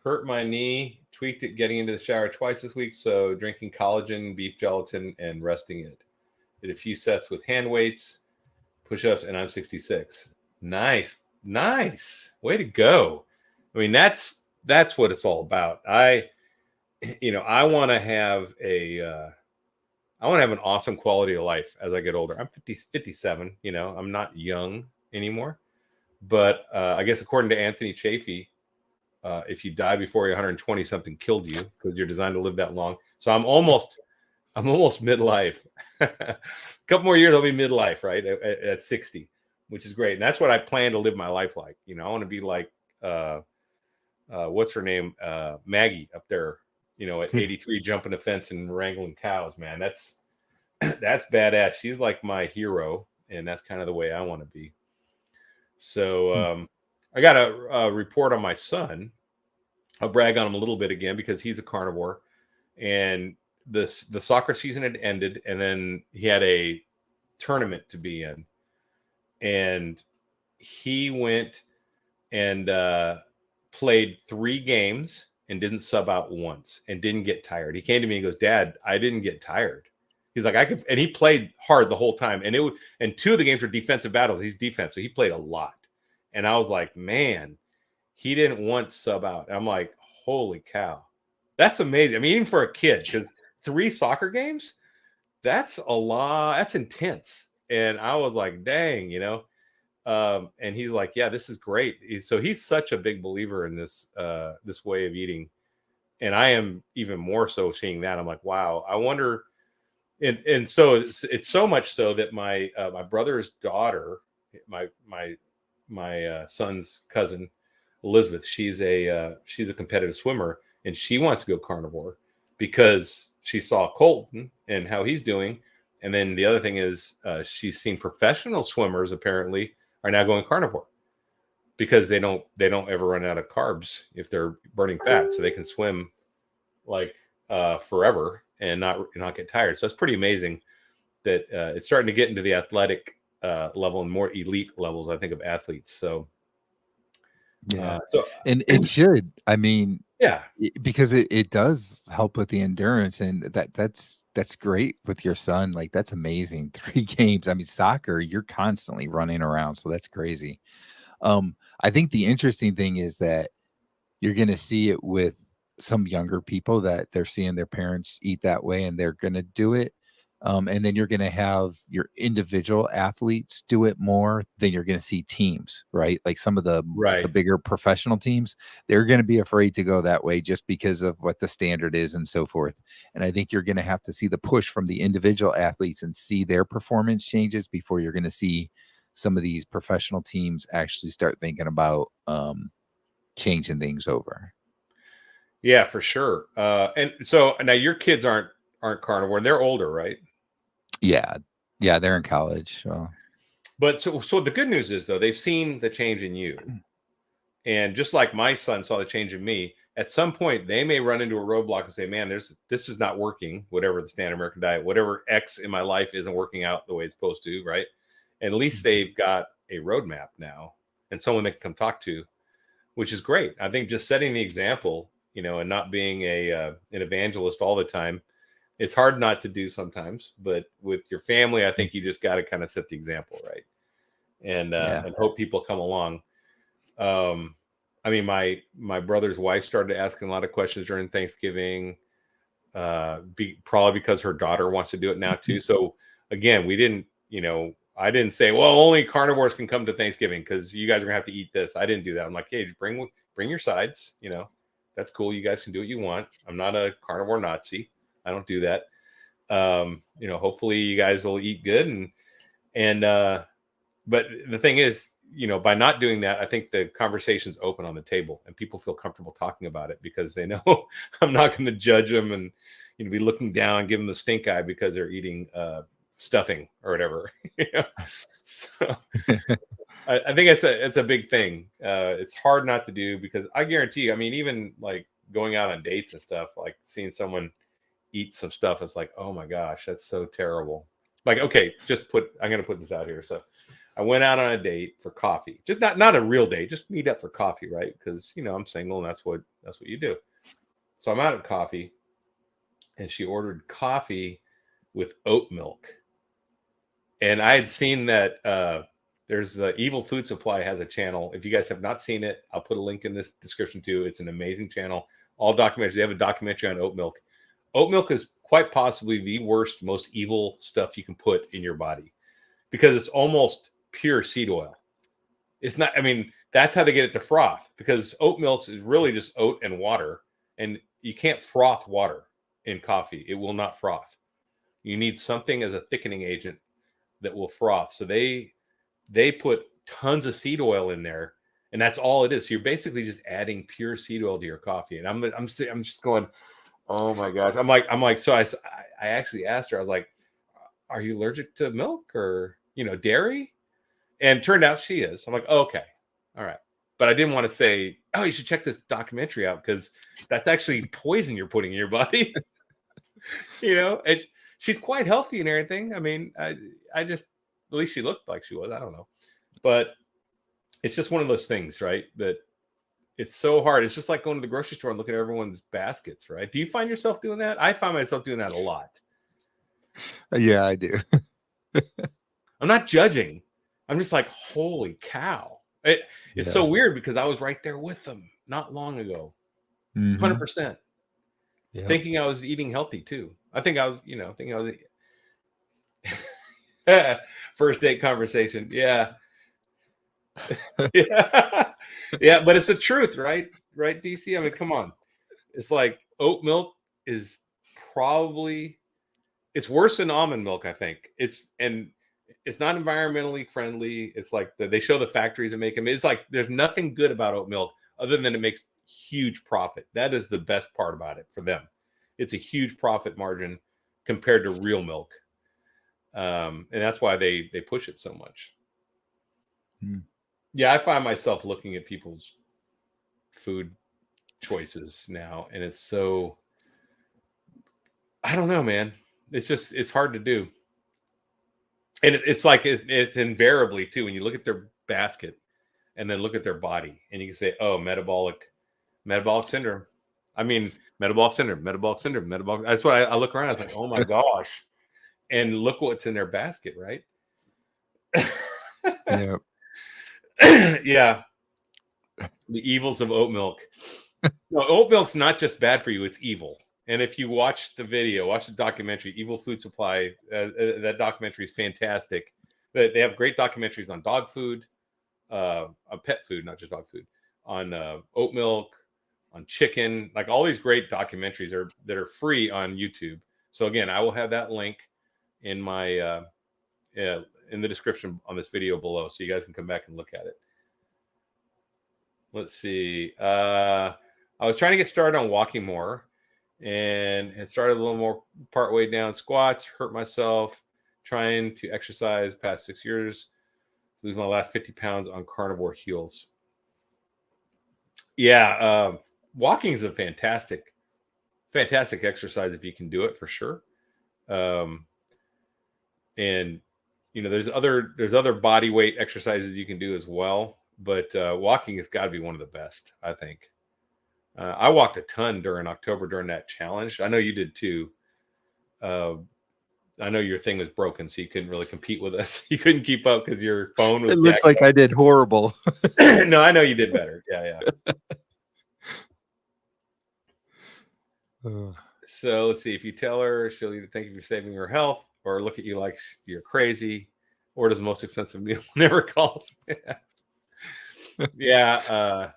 Hurt my knee, tweaked it getting into the shower twice this week. So drinking collagen, beef gelatin, and resting it. Did a few sets with hand weights, push-ups, and I'm 66. Nice. Way to go. I mean, that's what it's all about. I want to have an awesome quality of life as I get older. I'm 57, I'm not young anymore, but I guess according to Anthony Chafee, if you die before you're 120, something killed you because you're designed to live that long. So I'm almost midlife. A couple more years, I'll be midlife, right? At 60, which is great. And that's what I plan to live my life like. I want to be like, what's her name? Maggie up there, at 83, jumping the fence and wrangling cows, man. That's badass. She's like my hero. And that's kind of the way I want to be. So I got a report on my son. I'll brag on him a little bit again because he's a carnivore. And the soccer season had ended, and then he had a tournament to be in. And he went and played 3 games and didn't sub out once and didn't get tired. He came to me and goes, "Dad, I didn't get tired." He's like, and he played hard the whole time. And 2 of the games were defensive battles. He's defense, so he played a lot. And I was like, man, he didn't once sub out. And I'm like, holy cow, that's amazing. I mean, even for a kid, because 3 soccer games, that's a lot. That's intense. And I was like, dang, and he's like, yeah, this is great. So he's such a big believer in this way of eating. And I am even more so seeing that. I'm like, wow, I wonder. And so it's so much so that my brother's daughter, my son's cousin, Elizabeth, she's a competitive swimmer, and she wants to go carnivore because she saw Colton and how he's doing. And then the other thing is she's seen professional swimmers apparently are now going carnivore because they don't ever run out of carbs if they're burning fat, so they can swim like forever and not get tired. So it's pretty amazing that it's starting to get into the athletic level and more elite levels, I think, of athletes. So yeah, and it should. I mean, yeah, because it does help with the endurance, and that's great with your son. Like, that's amazing. 3 games. I mean, soccer, you're constantly running around, so that's crazy. I think the interesting thing is that you're going to see it with some younger people that they're seeing their parents eat that way and they're going to do it. And then you're going to have your individual athletes do it more than you're going to see teams, right? Like some of the bigger professional teams, they're going to be afraid to go that way just because of what the standard is and so forth. And I think you're going to have to see the push from the individual athletes and see their performance changes before you're going to see some of these professional teams actually start thinking about changing things over. Yeah, for sure. And so now your kids aren't carnivore, and they're older, right? Yeah, they're in college. So. But so the good news is, though, they've seen the change in you, and just like my son saw the change in me, at some point they may run into a roadblock and say, "Man, this is not working. Whatever the standard American diet, whatever X in my life isn't working out the way it's supposed to, right?" And at least they've got a roadmap now and someone they can come talk to, which is great. I think just setting the example, and not being an evangelist all the time. It's hard not to do sometimes, but with your family, I think you just got to kind of set the example, right? And hope people come along. I mean, my brother's wife started asking a lot of questions during Thanksgiving, probably because her daughter wants to do it now too. So again, we didn't, I didn't say, well, only carnivores can come to Thanksgiving because you guys are gonna have to eat this. I didn't do that. I'm like, hey, bring your sides, That's cool. You guys can do what you want. I'm not a carnivore Nazi. I don't do that. Hopefully you guys will eat good but the thing is, by not doing that, I think the conversation's open on the table and people feel comfortable talking about it because they know I'm not going to judge them and be looking down, give them the stink eye because they're eating stuffing or whatever. So I think it's a big thing. It's hard not to do because I guarantee you, I mean, even like going out on dates and stuff, like seeing someone eat some stuff, it's like, oh my gosh, that's so terrible. Like, okay, I'm going to put this out here. So I went out on a date for coffee, just not a real date, just meet up for coffee, right? Because I'm single and that's what you do. So I'm out at coffee, and she ordered coffee with oat milk, and I had seen that there's the Evil Food Supply has a channel. If you guys have not seen it, I'll put a link in this description too. It's an amazing channel. All documentaries. They have a documentary on oat milk. Oat milk is quite possibly the worst, most evil stuff you can put in your body because it's almost pure seed oil. It's not, I mean, that's how they get it to froth because oat milk is really just oat and water, and you can't froth water in coffee. It will not froth. You need something as a thickening agent that will froth. So they put tons of seed oil in there, and that's all it is. So you're basically just adding pure seed oil to your coffee. And I'm just going, oh my gosh. I'm like, so I actually asked her, I was like, are you allergic to milk or, dairy? And it turned out she is. I'm like, oh, okay. All right. But I didn't want to say, oh, you should check this documentary out because that's actually poison you're putting in your body. And she's quite healthy and everything. I mean, I just, at least she looked like she was. I don't know. But it's just one of those things, right? That it's so hard. It's just like going to the grocery store and looking at everyone's baskets, right? Do you find yourself doing that? I find myself doing that a lot. Yeah, I do. I'm not judging. I'm just like, holy cow. It's so weird because I was right there with them not long ago. 100%. Yep. Thinking I was eating healthy too. I think I was, first date conversation. Yeah. Yeah. Yeah. But it's the truth, right? Right, DC? I mean, come on. It's like oat milk is probably, it's worse than almond milk, I think. It's not environmentally friendly. It's like they show the factories that make them. It's like there's nothing good about oat milk other than it makes huge profit. That is the best part about it for them. It's a huge profit margin compared to real milk. And that's why they push it so much. Yeah, I find myself looking at people's food choices now, and it's so, I don't know, man. It's hard to do. And it's like it's invariably too when you look at their basket and then look at their body and you can say, oh, metabolic syndrome. I mean, metabolic syndrome. That's why I look around. I was like, oh my gosh. And look what's in their basket, right? Yeah. Yeah. The evils of oat milk. No, oat milk's not just bad for you, it's evil. And if you watch the documentary, Evil Food Supply, that documentary is fantastic. They have great documentaries on dog food, on pet food, not just dog food, on oat milk, on chicken, like all these great documentaries that are free on YouTube. So again, I will have that link in my in the description on this video below, so you guys can come back and look at it. Let's see. I was trying to get started on walking more. And it started a little more partway down squats, hurt myself, trying to exercise past 6 years, lose my last 50 pounds on carnivore heels. Yeah, walking is a fantastic exercise if you can do it, for sure. And there's other body weight exercises you can do as well, but walking has got to be one of the best, I think. I walked a ton during October during that challenge. I know you did too. I know your thing was broken, so you couldn't really compete with us. You couldn't keep up because your phone was. It looks like I did horrible. No, I know you did better. Yeah. So let's see. If you tell her, she'll either thank you for saving her health or look at you like you're crazy, or does the most expensive meal never calls. Yeah.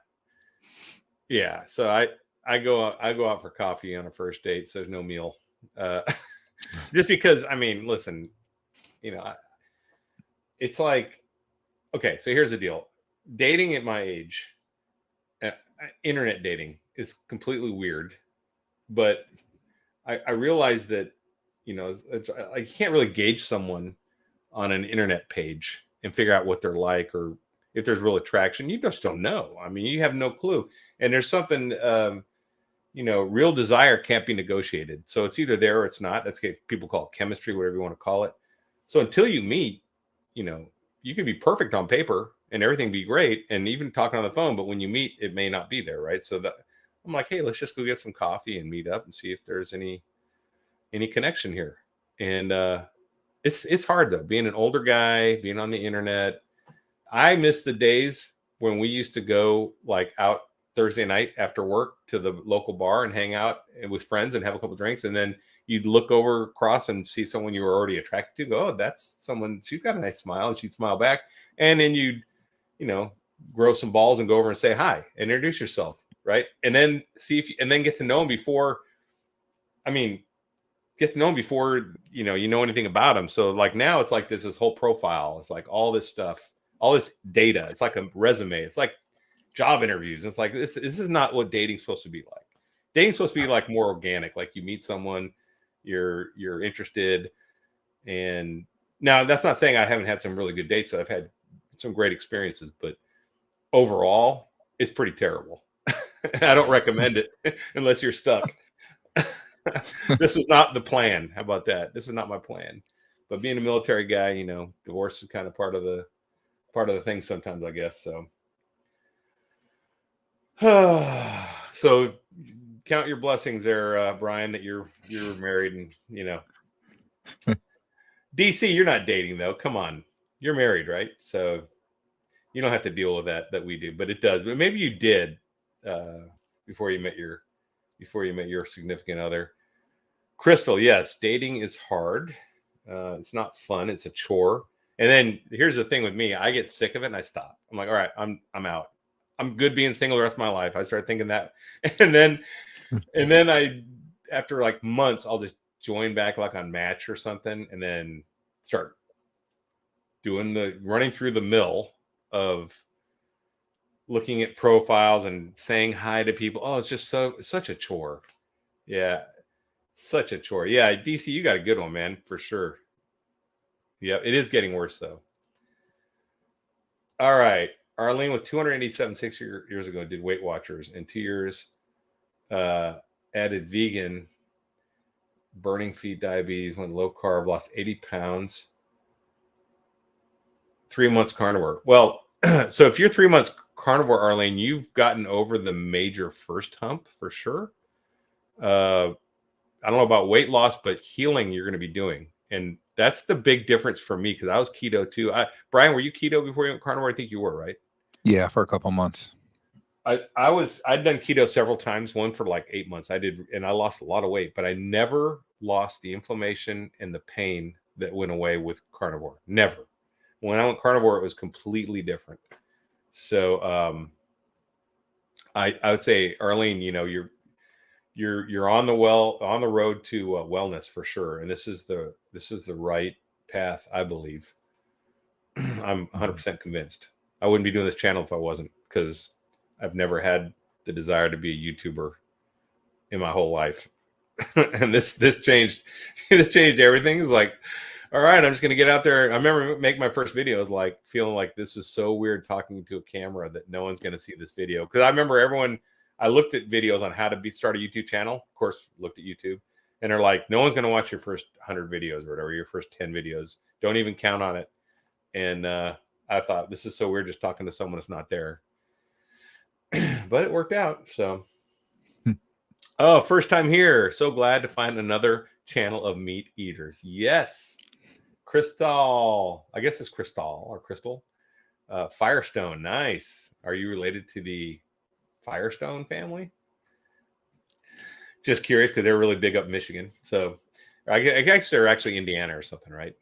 Yeah. So I go out for coffee on a first date, so there's no meal. Just because, I mean, listen, you know, it's like, okay, so here's the deal. Dating at my age, internet dating is completely weird, but I realize that, you know, I can't really gauge someone on an internet page and figure out what they're like or if there's real attraction. You just don't know. I mean, you have no clue. And there's something, you know, real desire can't be negotiated. So it's either there or it's not. That's what people call it chemistry, whatever you want to call it. So until you meet, you know, you can be perfect on paper and everything be great, and even talking on the phone, but when you meet, it may not be there, right? So that I'm like, hey, let's just go get some coffee and meet up and see if there's any connection here. And it's hard though, being an older guy, being on the internet. I miss the days when we used to go like out Thursday night after work to the local bar and hang out with friends and have a couple drinks, and then you'd look over across and see someone you were already attracted to. Go, oh, that's someone. She's got a nice smile, and she'd smile back, and then you'd, you know, grow some balls and go over and say hi, introduce yourself, right, and then see if you, and then get to know them before. I mean, get to know them before you know anything about them. So like now it's like this whole profile. It's like all this stuff, all this data. It's like a resume. It's like job interviews. It's like this is not what dating's supposed to be like. Dating's supposed to be like more organic. Like you meet someone, you're interested. And now that's not saying I haven't had some really good dates. I've had some great experiences, but overall, it's pretty terrible. I don't recommend it unless you're stuck. This was not the plan. How about that? This is not my plan. But being a military guy, you know, divorce is kind of part of the thing sometimes, I guess. So so count your blessings there, Brian, that you're married, and you know. DC, you're not dating though. Come on. You're married, right? So you don't have to deal with that we do, but it does. But maybe you did before you met your significant other. Crystal, yes, dating is hard. It's not fun. It's a chore. And then here's the thing with me: I get sick of it and I stop. I'm like, all right, I'm out. I'm good being single the rest of my life. I start thinking that, and then I, after like months, I'll just join back like on Match or something, and then start running through the mill of looking at profiles and saying hi to people. Oh, it's just such a chore. Yeah, such a chore. Yeah, DC, you got a good one, man, for sure. Yeah, it is getting worse though. All right. Arlene was 287 6 years ago, did Weight Watchers. In 2 years, added vegan, burning feed diabetes, went low carb, lost 80 pounds. 3 months carnivore. Well, so if you're 3 months carnivore, Arlene, you've gotten over the major first hump for sure. I don't know about weight loss, but healing you're going to be doing. And that's the big difference for me, because I was keto too. Brian, were you keto before you went carnivore? I think you were, right? Yeah, for a couple months. I'd done keto several times, one for like 8 months. I did, and I lost a lot of weight, but I never lost the inflammation and the pain that went away with carnivore. Never. When I went carnivore, it was completely different. So I would say, Arlene, you know, you're on the road to wellness for sure, and this is the right path, I believe. I'm 100% convinced. I wouldn't be doing this channel if I wasn't, because I've never had the desire to be a YouTuber in my whole life. And this changed everything. It's like, all right, I'm just going to get out there. I remember making my first videos, like feeling like this is so weird talking to a camera that no one's going to see this video. Because I remember I looked at videos on how to start a YouTube channel. Of course, looked at YouTube, and they're like, no one's going to watch your first 100 videos or whatever, your first 10 videos. Don't even count on it. And I thought, this is so weird just talking to someone that's not there. But it worked out. So, oh, first time here. So glad to find another channel of meat eaters. Yes. Crystal. I guess it's Crystal or Crystal. Firestone. Nice. Are you related to the Firestone family? Just curious, because they're really big up Michigan. So I guess they're actually Indiana or something, right?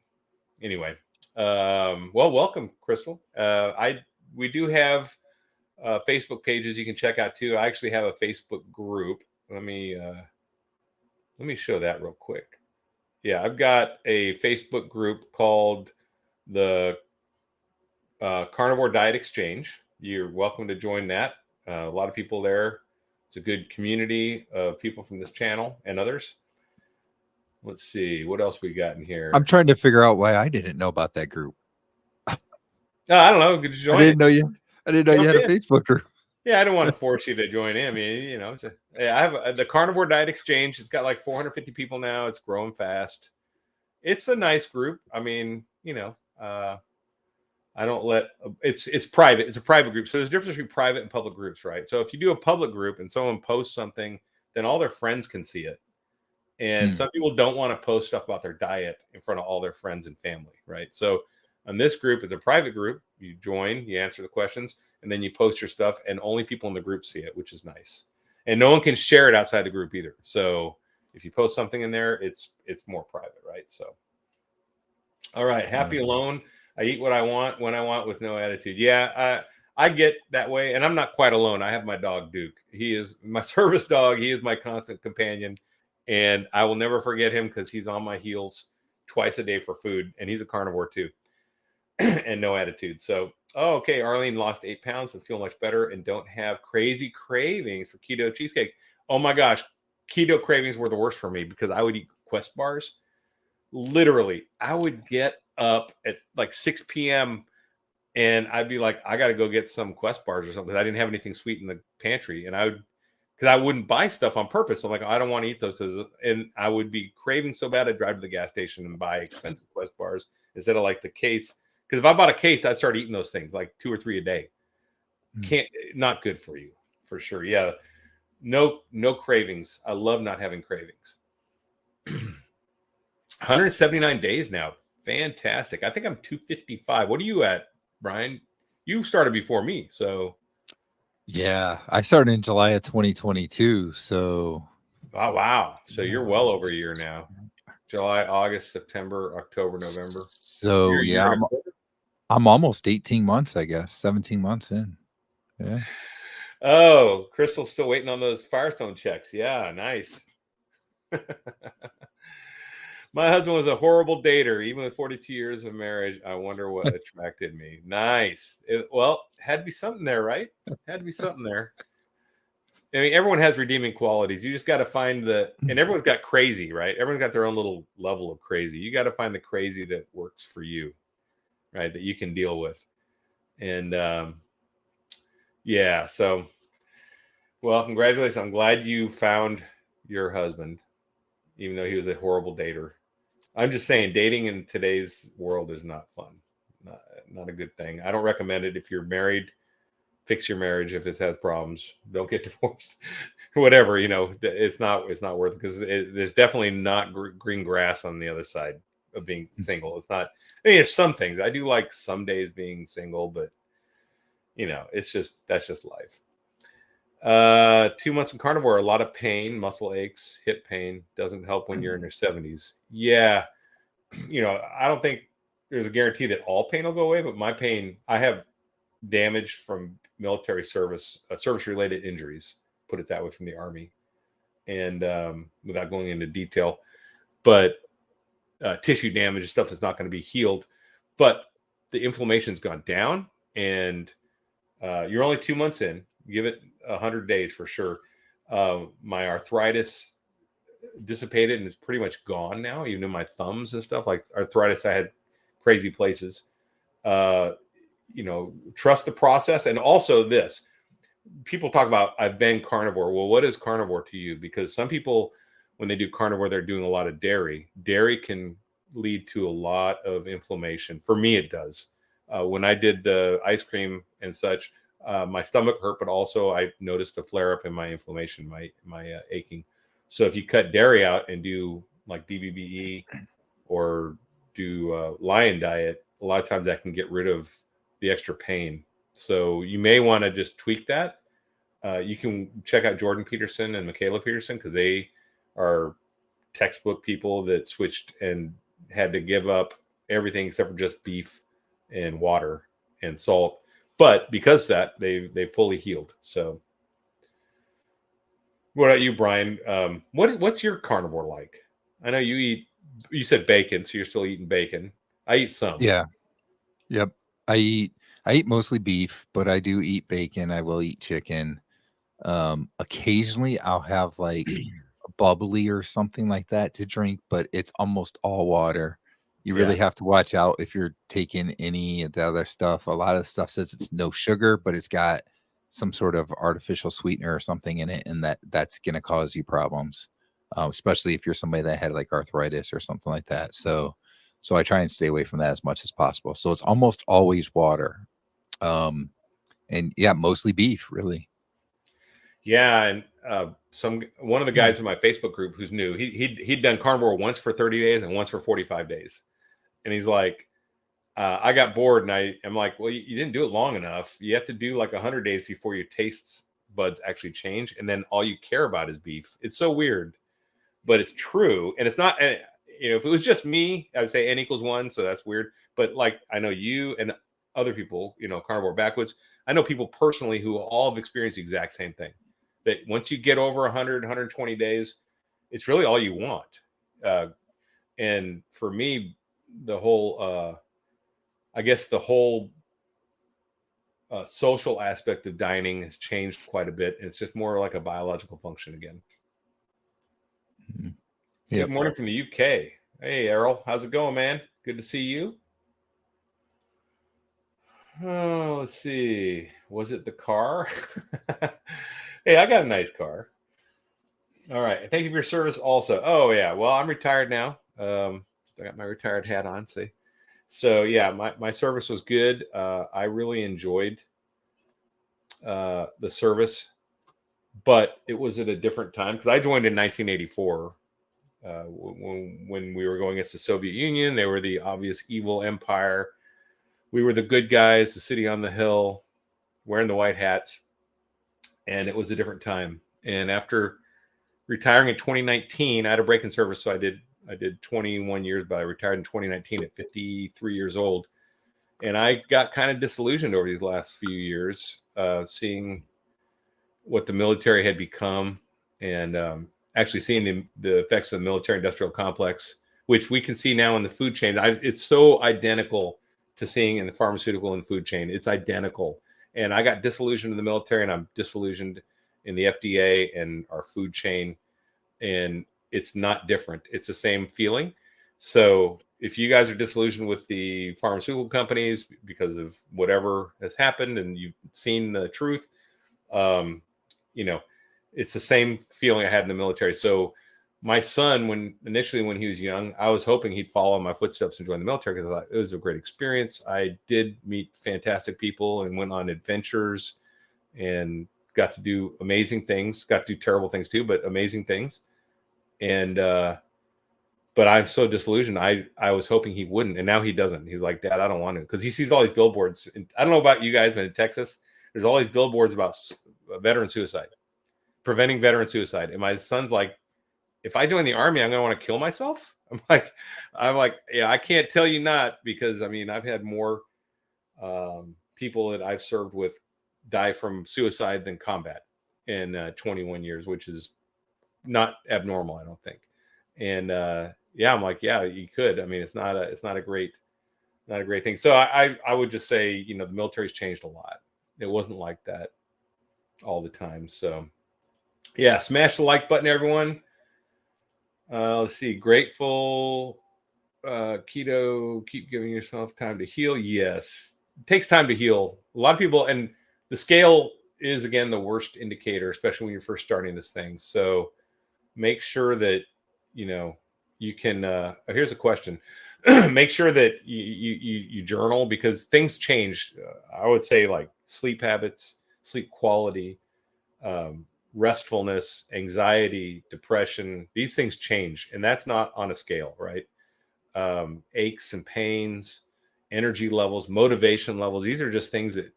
Anyway, well, welcome, Crystal. We do have Facebook pages you can check out too. I actually have a Facebook group. Let me show that real quick. Yeah, I've got a Facebook group called the Carnivore Diet Exchange. You're welcome to join that. A lot of people there. It's a good community of people from this channel and others. Let's see what else we got in here. I'm trying to figure out why I didn't know about that group. No, I don't know. Could you join? I didn't know you had a Facebook group. Yeah, I don't want to force you to join in. I mean, I have the Carnivore Diet Exchange. It's got like 450 people now. It's growing fast. It's a nice group. I mean, I don't let it's private. It's a private group. So there's a difference between private and public groups, right? So if you do a public group and someone posts something, then all their friends can see it. And some people don't want to post stuff about their diet in front of all their friends and family, right? So on this group, it's a private group. You join, you answer the questions, and then you post your stuff, and only people in the group see it, which is nice. And no one can share it outside the group either. So if you post something in there, it's more private, right? So, all right, happy alone. I eat what I want when I want with no attitude. Yeah, I get that way, and I'm not quite alone. I have my dog Duke. He is my service dog. He is my constant companion, and I will never forget him because he's on my heels twice a day for food, and he's a carnivore too, and no attitude. So, okay, Arlene lost 8 pounds, but feel much better and don't have crazy cravings for keto cheesecake. Oh my gosh, keto cravings were the worst for me because I would eat Quest bars. Literally, I would get up at like 6 p.m. and I'd be like, I got to go get some Quest bars or something. I didn't have anything sweet in the pantry, and because I wouldn't buy stuff on purpose. I'm like, I don't want to eat those, and I would be craving so bad I'd drive to the gas station and buy expensive Quest bars instead of like the case. Because if I bought a case, I'd start eating those things like 2 or 3 a day. Not good for you, for sure. Yeah, no cravings. I love not having cravings. 179 days now. Fantastic. I think I'm 255. What are you at, Brian? You started before me, so. Yeah, I started in July of 2022. So. Oh, wow. So you're well over a year now. July, August, September, October, November. So yeah, I'm almost 18 months, I guess. 17 months in. Yeah. Oh, Crystal's still waiting on those Firestone checks. Yeah, nice. My husband was a horrible dater, even with 42 years of marriage. I wonder what attracted me. Nice. Had to be something there, right? Had to be something there. I mean, everyone has redeeming qualities. You just got to find and everyone's got crazy, right? Everyone's got their own little level of crazy. You got to find the crazy that works for you, right? That you can deal with. And yeah, so, well, congratulations. I'm glad you found your husband, even though he was a horrible dater. I'm just saying, dating in today's world is not fun. Not a good thing. I don't recommend it. If you're married, fix your marriage. If it has problems, don't get divorced. Whatever, it's not worth it because there's definitely not green grass on the other side of being single. It's not. I mean, there's some things I do like some days being single, but that's just life. 2 months in carnivore, a lot of pain, muscle aches, hip pain. Doesn't help when you're in your 70s. Yeah, I don't think there's a guarantee that all pain will go away, but my pain, I have damage from military service, service-related injuries, put it that way, from the Army, and without going into detail, but tissue damage, stuff that's not going to be healed, but the inflammation's gone down, and you're only 2 months in. Give it 100 days for sure. My arthritis dissipated and is pretty much gone now, even in my thumbs and stuff. Like arthritis, I had crazy places. Trust the process. And also this, people talk about, I've been carnivore. Well, what is carnivore to you? Because some people, when they do carnivore, they're doing a lot of dairy. Dairy can lead to a lot of inflammation. For me, it does. When I did the ice cream and such, my stomach hurt, but also I noticed a flare up in my inflammation, my aching. So if you cut dairy out and do like DBBE or do lion diet, a lot of times that can get rid of the extra pain. So you may want to just tweak that. You can check out Jordan Peterson and Michaela Peterson because they are textbook people that switched and had to give up everything except for just beef and water and salt. but because that they fully healed. So what about you, Brian? What's your carnivore like? I know you said bacon, so you're still eating bacon. I eat some. Yeah. Yep. I eat mostly beef, but I do eat bacon. I will eat chicken. Occasionally I'll have like a bubbly or something like that to drink, but it's almost all water. You really Yeah. have to watch out if you're taking any of the other stuff. A lot of stuff says it's no sugar, but it's got some sort of artificial sweetener or something in it, and that's going to cause you problems, especially if you're somebody that had like arthritis or something like that. So I try and stay away from that as much as possible. So it's almost always water, and yeah, mostly beef, really. Yeah, and one of the guys in my Facebook group who's new, he'd done carnivore once for 30 days and once for 45 days, and he's like, I got bored, and I'm like, well, you didn't do it long enough. You have to do like 100 days before your taste buds actually change, and then all you care about is beef. It's so weird, but it's true, and it's not. If it was just me, I would say n equals 1, so that's weird. But like, I know you and other people, carnivore backwoods. I know people personally who all have experienced the exact same thing. That once you get over 100, 120 days, it's really all you want. And for me, the whole, I guess the whole social aspect of dining has changed quite a bit. And it's just more like a biological function again. Yep. Good morning from the UK. Hey, Errol, how's it going, man? Good to see you. Oh, let's see. Was it the car? Hey, I got a nice car. All right. Thank you for your service also. Oh, yeah. Well, I'm retired now. I got my retired hat on. See. So, yeah, my service was good. I really enjoyed the service, but it was at a different time because I joined in 1984 when we were going against the Soviet Union. They were the obvious evil empire. We were the good guys, the city on the hill, wearing the white hats. And it was a different time. And after retiring in 2019, I had a break in service, so I did 21 years, but I retired in 2019 at 53 years old. And I got kind of disillusioned over these last few years, seeing what the military had become, and actually seeing the effects of the military-industrial complex, which we can see now in the food chain. It's so identical to seeing in the pharmaceutical and food chain. It's identical. And I got disillusioned in the military, and I'm disillusioned in the FDA and our food chain. And it's not different. It's the same feeling. So if you guys are disillusioned with the pharmaceutical companies because of whatever has happened and you've seen the truth, it's the same feeling I had in the military. So my son, when he was young, I was hoping he'd follow in my footsteps and join the military because I thought it was a great experience. I did meet fantastic people and went on adventures and got to do amazing things, got to do terrible things too, but amazing things. And, but I'm so disillusioned. I was hoping he wouldn't. And now he doesn't. He's like, Dad, I don't want to. Because he sees all these billboards. And I don't know about you guys, but in Texas, there's all these billboards about veteran suicide, preventing veteran suicide. And my son's like, if I join the Army, I'm going to want to kill myself. I'm like, yeah, I can't tell you not, because I mean, I've had more people that I've served with die from suicide than combat in 21 years, which is not abnormal, I don't think. And yeah, I'm like, yeah, you could. I mean, it's not a great thing. So I would just say, the military's changed a lot. It wasn't like that all the time. So yeah, smash the like button, everyone. Let's see. Grateful. Keto, keep giving yourself time to heal. Yes, it takes time to heal. A lot of people, and the scale is again the worst indicator, especially when you're first starting this thing. So make sure that you can. Here's a question: make sure that you journal, because things change. I would say like sleep habits, sleep quality, restfulness, anxiety, depression. These things change, and that's not on a scale, right? Aches and pains, energy levels, motivation levels. These are just things that,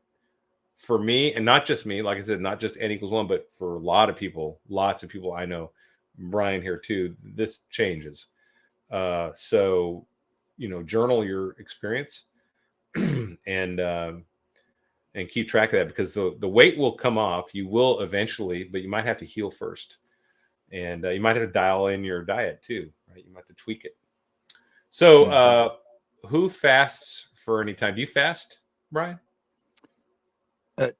for me, and not just me, like I said, not just n=1, but for a lot of people, lots of people I know, Brian here too, this changes. So, journal your experience and and keep track of that, because the weight will come off. You will eventually, but you might have to heal first. And you might have to dial in your diet too, right? You might have to tweak it. So who fasts for any time? Do you fast, Brian?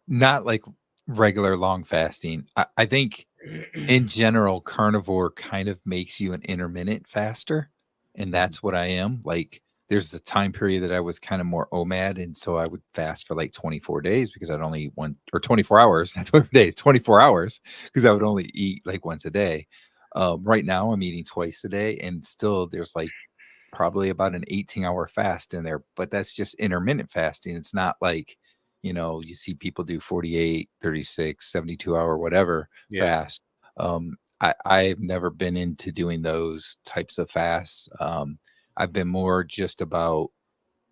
Not like regular long fasting. I think in general, carnivore kind of makes you an intermittent faster. And that's what I am. Like there's a time period that I was kind of more OMAD. And so I would fast for like 24 days because I'd only eat one, or 24 hours, not 24 days, 24 hours, because I would only eat like once a day. Right now I'm eating twice a day, and still there's like probably about an 18-hour fast in there, but that's just intermittent fasting. It's not like, you see people do 48, 36, 72-hour, whatever fast. I've never been into doing those types of fasts. I've been more just about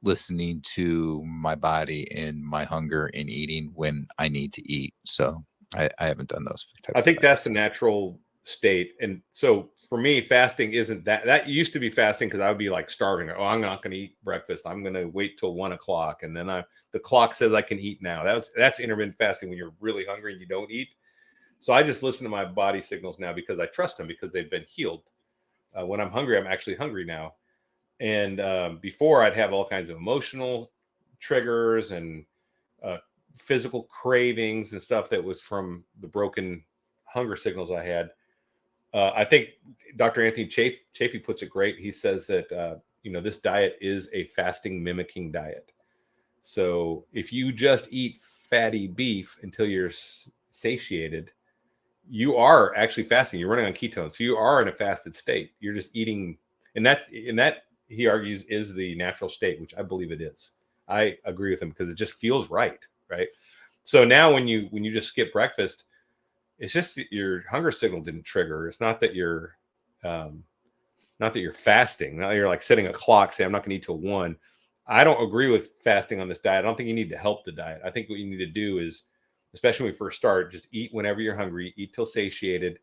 listening to my body and my hunger and eating when I need to eat. So I haven't done those types I think of that's fasts. the natural state. And so for me, fasting isn't that used to be fasting, because I would be like starving. Oh, I'm not going to eat breakfast. I'm going to wait till 1 o'clock. And then the clock says I can eat now. That's intermittent fasting, when you're really hungry and you don't eat. So I just listen to my body signals now, because I trust them, because they've been healed. When I'm hungry, I'm actually hungry now. And before, I'd have all kinds of emotional triggers and physical cravings and stuff that was from the broken hunger signals I had. I think Dr. Anthony Chafee puts it great. He says that this diet is a fasting mimicking diet. So if you just eat fatty beef until you're satiated, you are actually fasting. You're running on ketones, so you are in a fasted state. You're just eating, and that he argues is the natural state, which I believe it is. I agree with him, because it just feels right. So now when you just skip breakfast, it's just that your hunger signal didn't trigger. It's not that you're fasting. Now you're like setting a clock, say I'm not going to eat till 1. I don't agree with fasting on this diet. I don't think you need to help the diet. I think what you need to do is, especially when we first start, just eat whenever you're hungry, eat till satiated,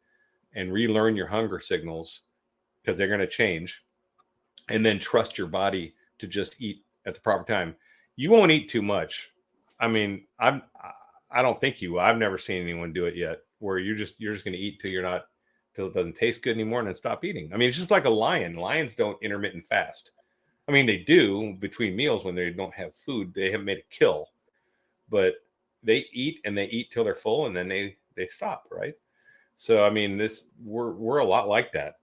and relearn your hunger signals, because they're going to change. And then trust your body to just eat at the proper time. You won't eat too much. I mean, I don't think you will. I've never seen anyone do it yet, where you're just going to eat till it doesn't taste good anymore, and then stop eating. I mean, it's just like a lion. Lions don't intermittent fast. I mean, they do between meals when they don't have food. They haven't made a kill, but they eat, and they eat till they're full, and then they stop, right? So I mean, we're a lot like that.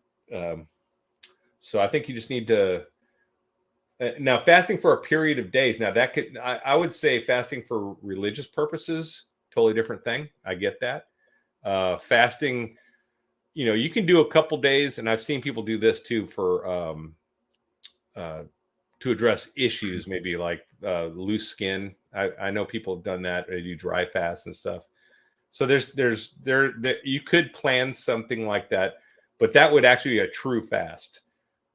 So I think you just need to now fasting for a period of days. Now that could, I would say, fasting for religious purposes, totally different thing. I get that. Fasting, you can do a couple days, and I've seen people do this too for to address issues, maybe like loose skin. I know people have done that. They do dry fasts and stuff. So you could plan something like that, but that would actually be a true fast,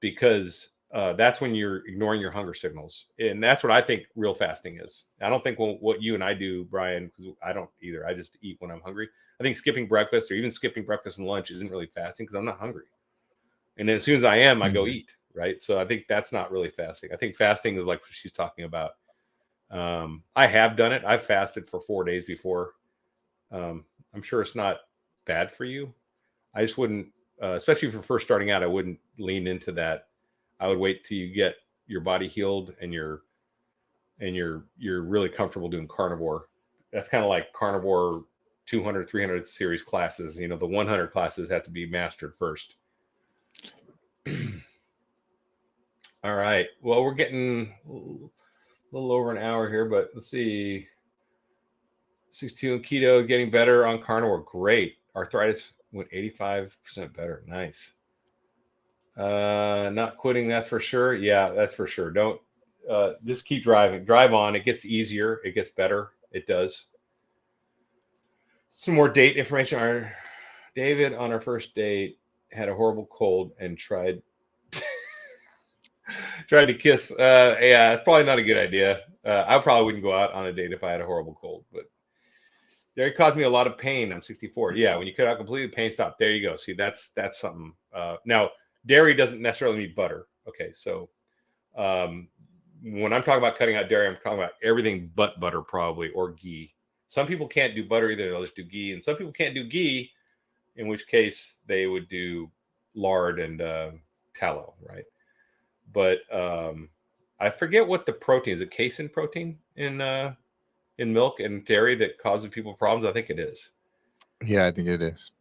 because that's when you're ignoring your hunger signals. And that's what I think real fasting is. I don't think what you and I do, Brian, because I don't either. I just eat when I'm hungry. I think skipping breakfast, or even skipping breakfast and lunch, isn't really fasting, because I'm not hungry. And then as soon as I am, I go eat, right? So I think that's not really fasting. I think fasting is like what she's talking about. I have done it. I've fasted for 4 days before. I'm sure it's not bad for you. I just wouldn't, especially if you're first starting out, I wouldn't lean into that. I would wait till you get your body healed and you're really comfortable doing carnivore. That's kind of like carnivore 200, 300 series classes. The 100 classes have to be mastered first. All right. Well, we're getting a little over an hour here, but let's see. 62 keto, getting better on carnivore. Great. Arthritis went 85% better. Nice. Not quitting, that's for sure. Yeah, that's for sure. Don't just keep driving. Drive on. It gets easier. It gets better. It does. Some more date information. David, on our first date, had a horrible cold and tried to kiss. Yeah, it's probably not a good idea. I probably wouldn't go out on a date if I had a horrible cold, but Dairy caused me a lot of pain. I'm 64. Yeah, when you cut out completely, pain stop. There you go. See, that's something. Now, dairy doesn't necessarily mean butter. Okay, so when I'm talking about cutting out dairy, I'm talking about everything but butter, probably, or ghee. Some people can't do butter either; they'll just do ghee, and some people can't do ghee, in which case they would do lard and tallow, right? But I forget what the protein is. It casein protein in milk and dairy that causes people problems. I think it is. Yeah, I think it is.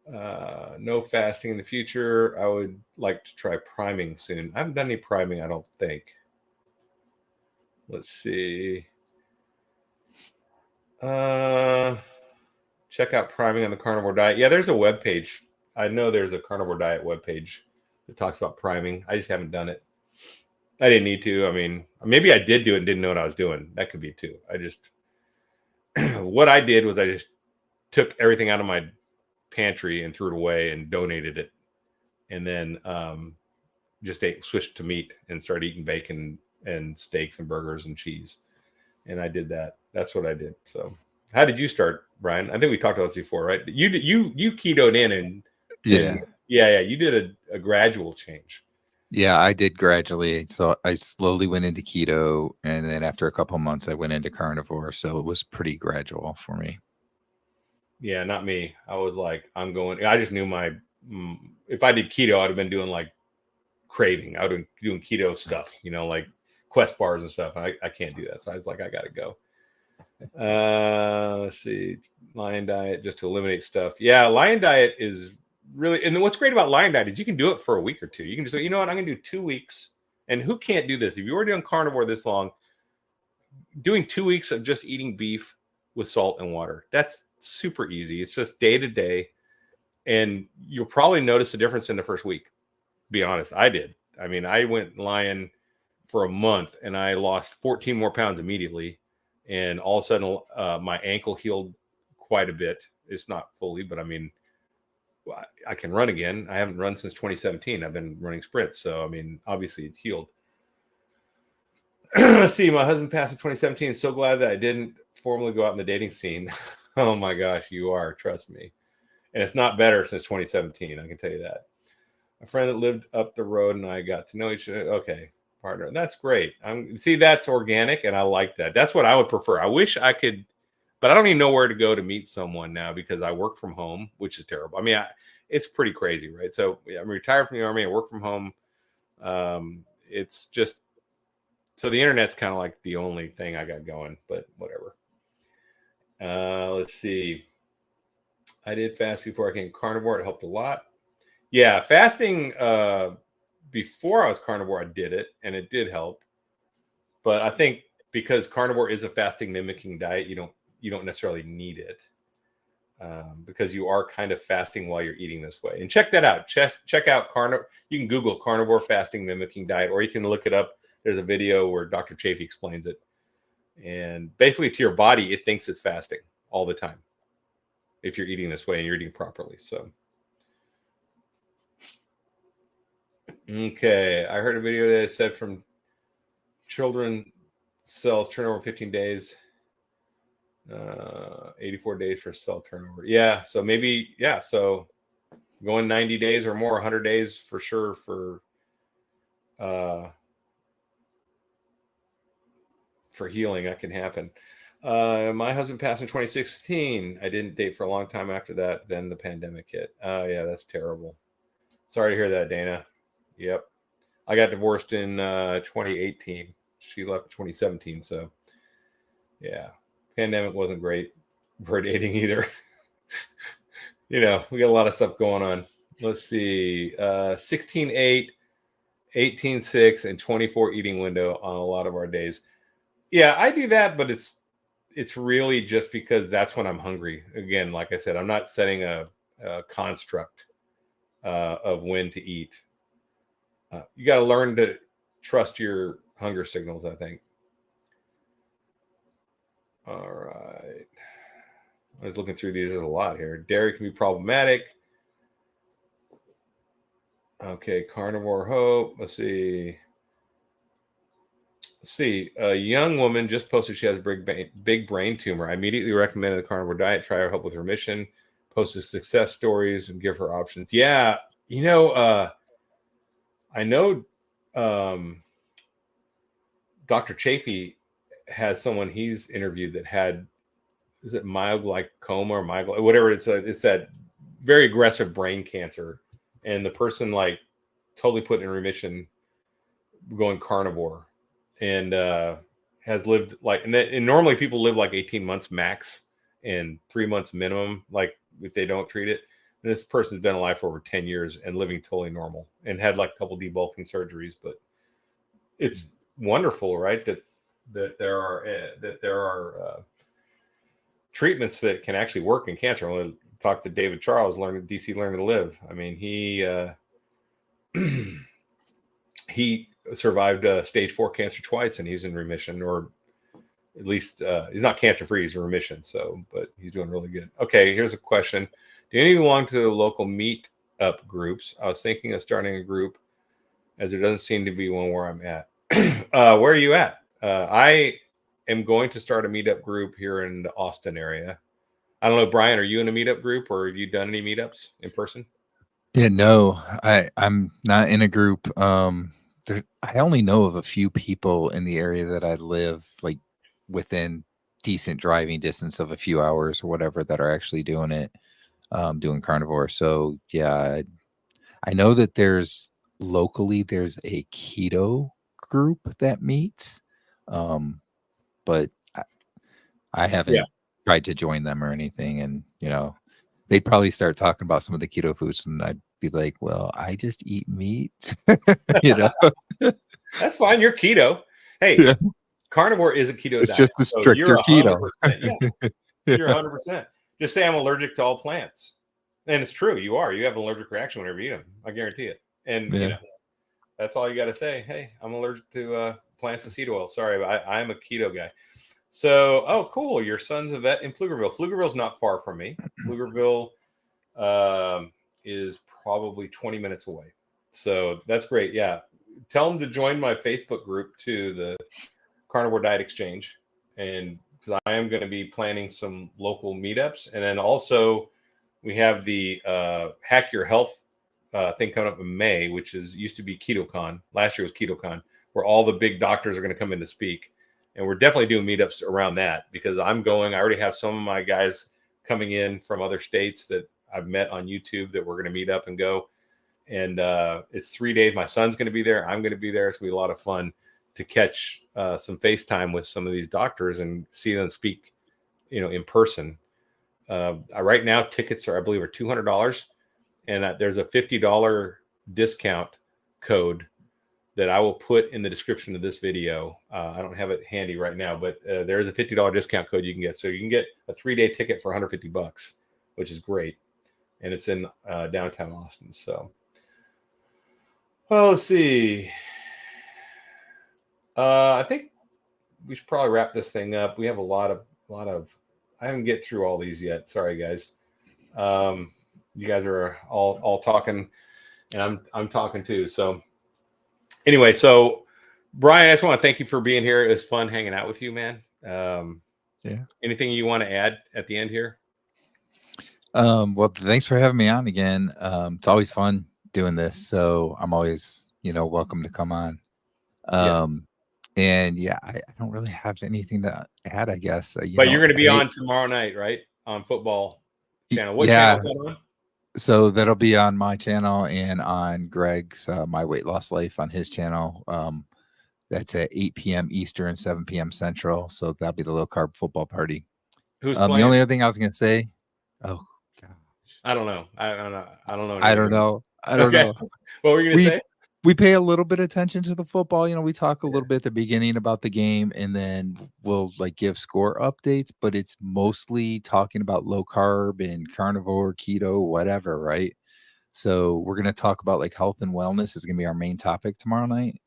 No fasting in the future. I would like to try priming soon. I haven't done any priming, I don't think. Let's see. Check out priming on the carnivore diet. Yeah, there's a web page. I know there's a carnivore diet web page that talks about priming. I just haven't done it. I didn't need to. I mean, maybe I did do it and didn't know what I was doing. That could be too. I just what I did was I just took everything out of my pantry and threw it away and donated it, and then just switched to meat and started eating bacon and steaks and burgers and cheese. And I did that. That's what I did. So, how did you start, Brian? I think we talked about this before, right? You ketoed in and yeah. You did a gradual change. Yeah, I did gradually. So I slowly went into keto, and then after a couple of months, I went into carnivore. So it was pretty gradual for me. Yeah, not me. I was like, I'm going. I just knew if I did keto, I'd have been doing like craving. I would have been doing keto stuff, like Quest bars and stuff. I can't do that. So I was like, I got to go. Let's see. Lion diet just to eliminate stuff. Yeah, lion diet is really, and what's great about lion diet is you can do it for a week or two. You can just say, you know what, I'm going to do 2 weeks. And who can't do this? If you're already on carnivore this long, doing 2 weeks of just eating beef with salt and water, that's super easy. It's just day to day. And you'll probably notice a difference in the first week. Be honest, I did. I mean, I went lion for a month and I lost 14 more pounds immediately. And all of a sudden, my ankle healed quite a bit. It's not fully, but I mean, I can run again. I haven't run since 2017. I've been running sprints. So, I mean, obviously it's healed. Let's see, my husband passed in 2017. So glad that I didn't formally go out in the dating scene. Oh my gosh, you are. Trust me. And it's not better since 2017. I can tell you that. A friend that lived up the road and I got to know each other. Okay, partner. That's great. See, that's organic and I like that. That's what I would prefer. I wish I could, but I don't even know where to go to meet someone now because I work from home, which is terrible. I mean, it's pretty crazy, right? So I'm retired from the Army. I work from home. It's just, so the internet's kind of like the only thing I got going, but whatever. Let's see. I did fast before I came carnivore. It helped a lot. Yeah, fasting before I was carnivore, I did it, and it did help. But I think because carnivore is a fasting mimicking diet, you don't necessarily need it because you are kind of fasting while you're eating this way. And check that out. Check out carnivore. You can Google carnivore fasting mimicking diet, or you can look it up. There's a video where Dr. Chafee explains it. And basically, to your body, it thinks it's fasting all the time if you're eating this way and you're eating properly. So. Okay, I heard a video that said from children cells turnover 15 days, 84 days for cell turnover. Yeah, so maybe, yeah, so going 90 days or more, 100 days for sure for healing, that can happen. My husband passed in 2016. I didn't date for a long time after that. Then the pandemic hit. Oh, yeah, that's terrible. Sorry to hear that, Dana. Yep. I got divorced in 2018. She left in 2017. So, yeah, pandemic wasn't great for dating either. We got a lot of stuff going on. Let's see. 16-8, 18-6, and 24 eating window on a lot of our days. Yeah, I do that, but it's really just because that's when I'm hungry. Again, like I said, I'm not setting a construct of when to eat. You got to learn to trust your hunger signals, I think. All right. I was looking through these. There's a lot here. Dairy can be problematic. Okay, carnivore hope. Let's see. A young woman just posted she has a big brain tumor. I immediately recommended the carnivore diet. Try her help with remission. Posted success stories and give her options. Yeah, I know Dr. Chafee has someone he's interviewed that had, is it myoglycoma or whatever it's that very aggressive brain cancer, and the person like totally put in remission going carnivore, and has lived like, and normally people live like 18 months max and 3 months minimum, like if they don't treat it. And this person's been alive for over 10 years and living totally normal, and had like a couple debulking surgeries. But it's wonderful, right? That there are treatments that can actually work in cancer. I want to talk to David Charles, DC Learning to Live. I mean, he survived stage 4 cancer twice, and he's in remission, or at least he's not cancer free. He's in remission. So, but he's doing really good. Okay, here's a question: do any of you belong to the local Meetup groups? I was thinking of starting a group, as there doesn't seem to be one where I'm at. Where are you at? I am going to start a Meetup group here in the Austin area. I don't know, Brian, are you in a Meetup group, or have you done any meetups in person? Yeah, no, I'm not in a group. I only know of a few people in the area that I live, like within decent driving distance of a few hours or whatever, that are actually doing it, doing carnivore. So yeah, I know that there's a keto group that meets, but I haven't tried to join them or anything. And they'd probably start talking about some of the keto foods, and I'd be like, well, I just eat meat. That's fine. You're keto. Hey, Yeah. Carnivore is a keto It's diet. just a stricter keto. Yeah, you're 100%. Just say I'm allergic to all plants. And it's true. You have an allergic reaction whenever you eat them. I guarantee it. And that's all you got to say. Hey, I'm allergic to plants and seed oil. Sorry, I'm a keto guy. So, oh, cool. Your son's a vet in Pflugerville. Pflugerville's not far from me. Pflugerville is probably 20 minutes away. So that's great. Yeah. Tell them to join my Facebook group too, the Carnivore Diet Exchange. And because I am going to be planning some local meetups. And then also we have the Hack Your Health thing coming up in May, which used to be KetoCon. Last year was KetoCon, where all the big doctors are going to come in to speak. And we're definitely doing meetups around that, because I already have some of my guys coming in from other states that I've met on YouTube that we're going to meet up and go. And it's 3 days. My son's going to be there. I'm going to be there. It's going to be a lot of fun to catch some FaceTime with some of these doctors and see them speak, in person. Right now, tickets I believe, are $200. And there's a $50 discount code that I will put in the description of this video. I don't have it handy right now, but there is a $50 discount code you can get. So you can get a 3-day ticket for $150, which is great. And it's in downtown Austin. So, well, let's see. I think we should probably wrap this thing up. We have a lot of. I haven't get through all these yet. Sorry, guys. You guys are all talking, and I'm talking too. So. Anyway, so Brian, I just want to thank you for being here. It was fun hanging out with you, man. Anything you want to add at the end here? Well, thanks for having me on again. It's always fun doing this, so I'm always, welcome to come on. And I don't really have anything to add, I guess. But you're going to be on tomorrow night, right? On football channel. What channel is that on? So that'll be on my channel and on Greg's My Weight Loss Life on his channel. That's at 8 p.m. Eastern, 7 p.m. Central. So that'll be the low carb football party. Who's playing? The only other thing I was going to say, gosh, I don't know. I don't know. I don't know. What were you going to say? We pay a little bit of attention to the football. We talk a little bit at the beginning about the game, and then we'll give score updates, but it's mostly talking about low carb and carnivore, keto, whatever, right? So we're going to talk about health and wellness is going to be our main topic tomorrow night.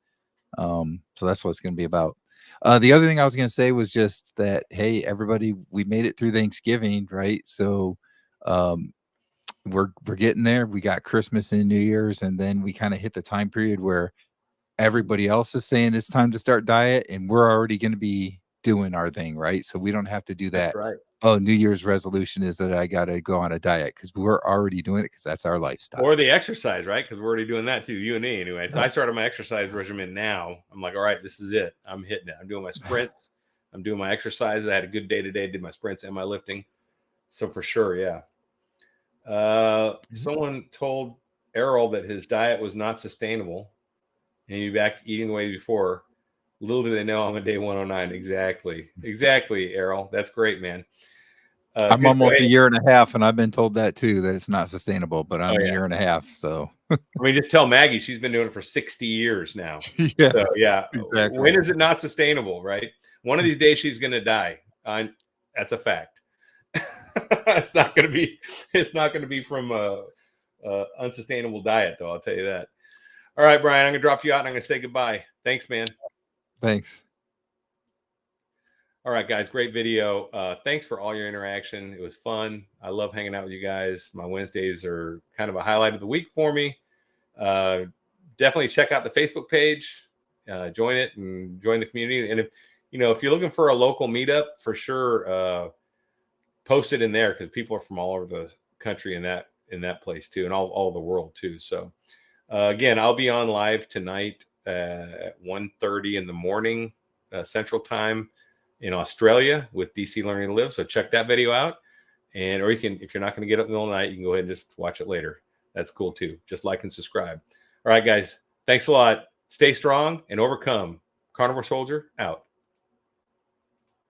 So that's what it's going to be about. The other thing I was going to say was just that, hey, everybody, we made it through Thanksgiving, right? So, we're getting there. We got Christmas and New Year's, and then we kind of hit the time period where everybody else is saying it's time to start diet, and we're already going to be doing our thing, right? So we don't have to do That's that. right. Oh, New Year's resolution is that I got to go on a diet, because we're already doing it, because that's our lifestyle. Or the exercise, right? Because we're already doing that too, you and me anyway. So Yeah. I started my exercise regimen now. I'm like, all right, this is it. I'm hitting it. I'm doing my sprints. I'm doing my exercises. I had a good day today. Did my sprints and my lifting. So for sure, yeah. Someone told Errol that his diet was not sustainable and he'd be back to eating the way before. Little do they know I'm on day 109. Exactly. Exactly, Errol. That's great, man. I'm almost a year and a half, and I've been told that too, that it's not sustainable, but I'm a year and a half. So I mean, just tell Maggie she's been doing it for 60 years now. yeah, So yeah, exactly. when is it not sustainable, right? One of these days she's going to die. That's a fact. It's not going to be from a unsustainable diet, though. I'll tell you that. All right, Brian, I'm going to drop you out and I'm going to say goodbye. Thanks, man. Thanks. All right, guys, great video. Thanks for all your interaction. It was fun. I love hanging out with you guys. My Wednesdays are kind of a highlight of the week for me. Definitely check out the Facebook page, join it and join the community. And if you're looking for a local meetup, for sure, post it in there, because people are from all over the country in that place too, and all the world too. So again, I'll be on live tonight at 1:30 in the morning Central Time in Australia with DC Learning to Live. So check that video out. Or you can, if you're not going to get up in the middle of the night, you can go ahead and just watch it later. That's cool too. Just like and subscribe. All right, guys. Thanks a lot. Stay strong and overcome. Carnivore Soldier out.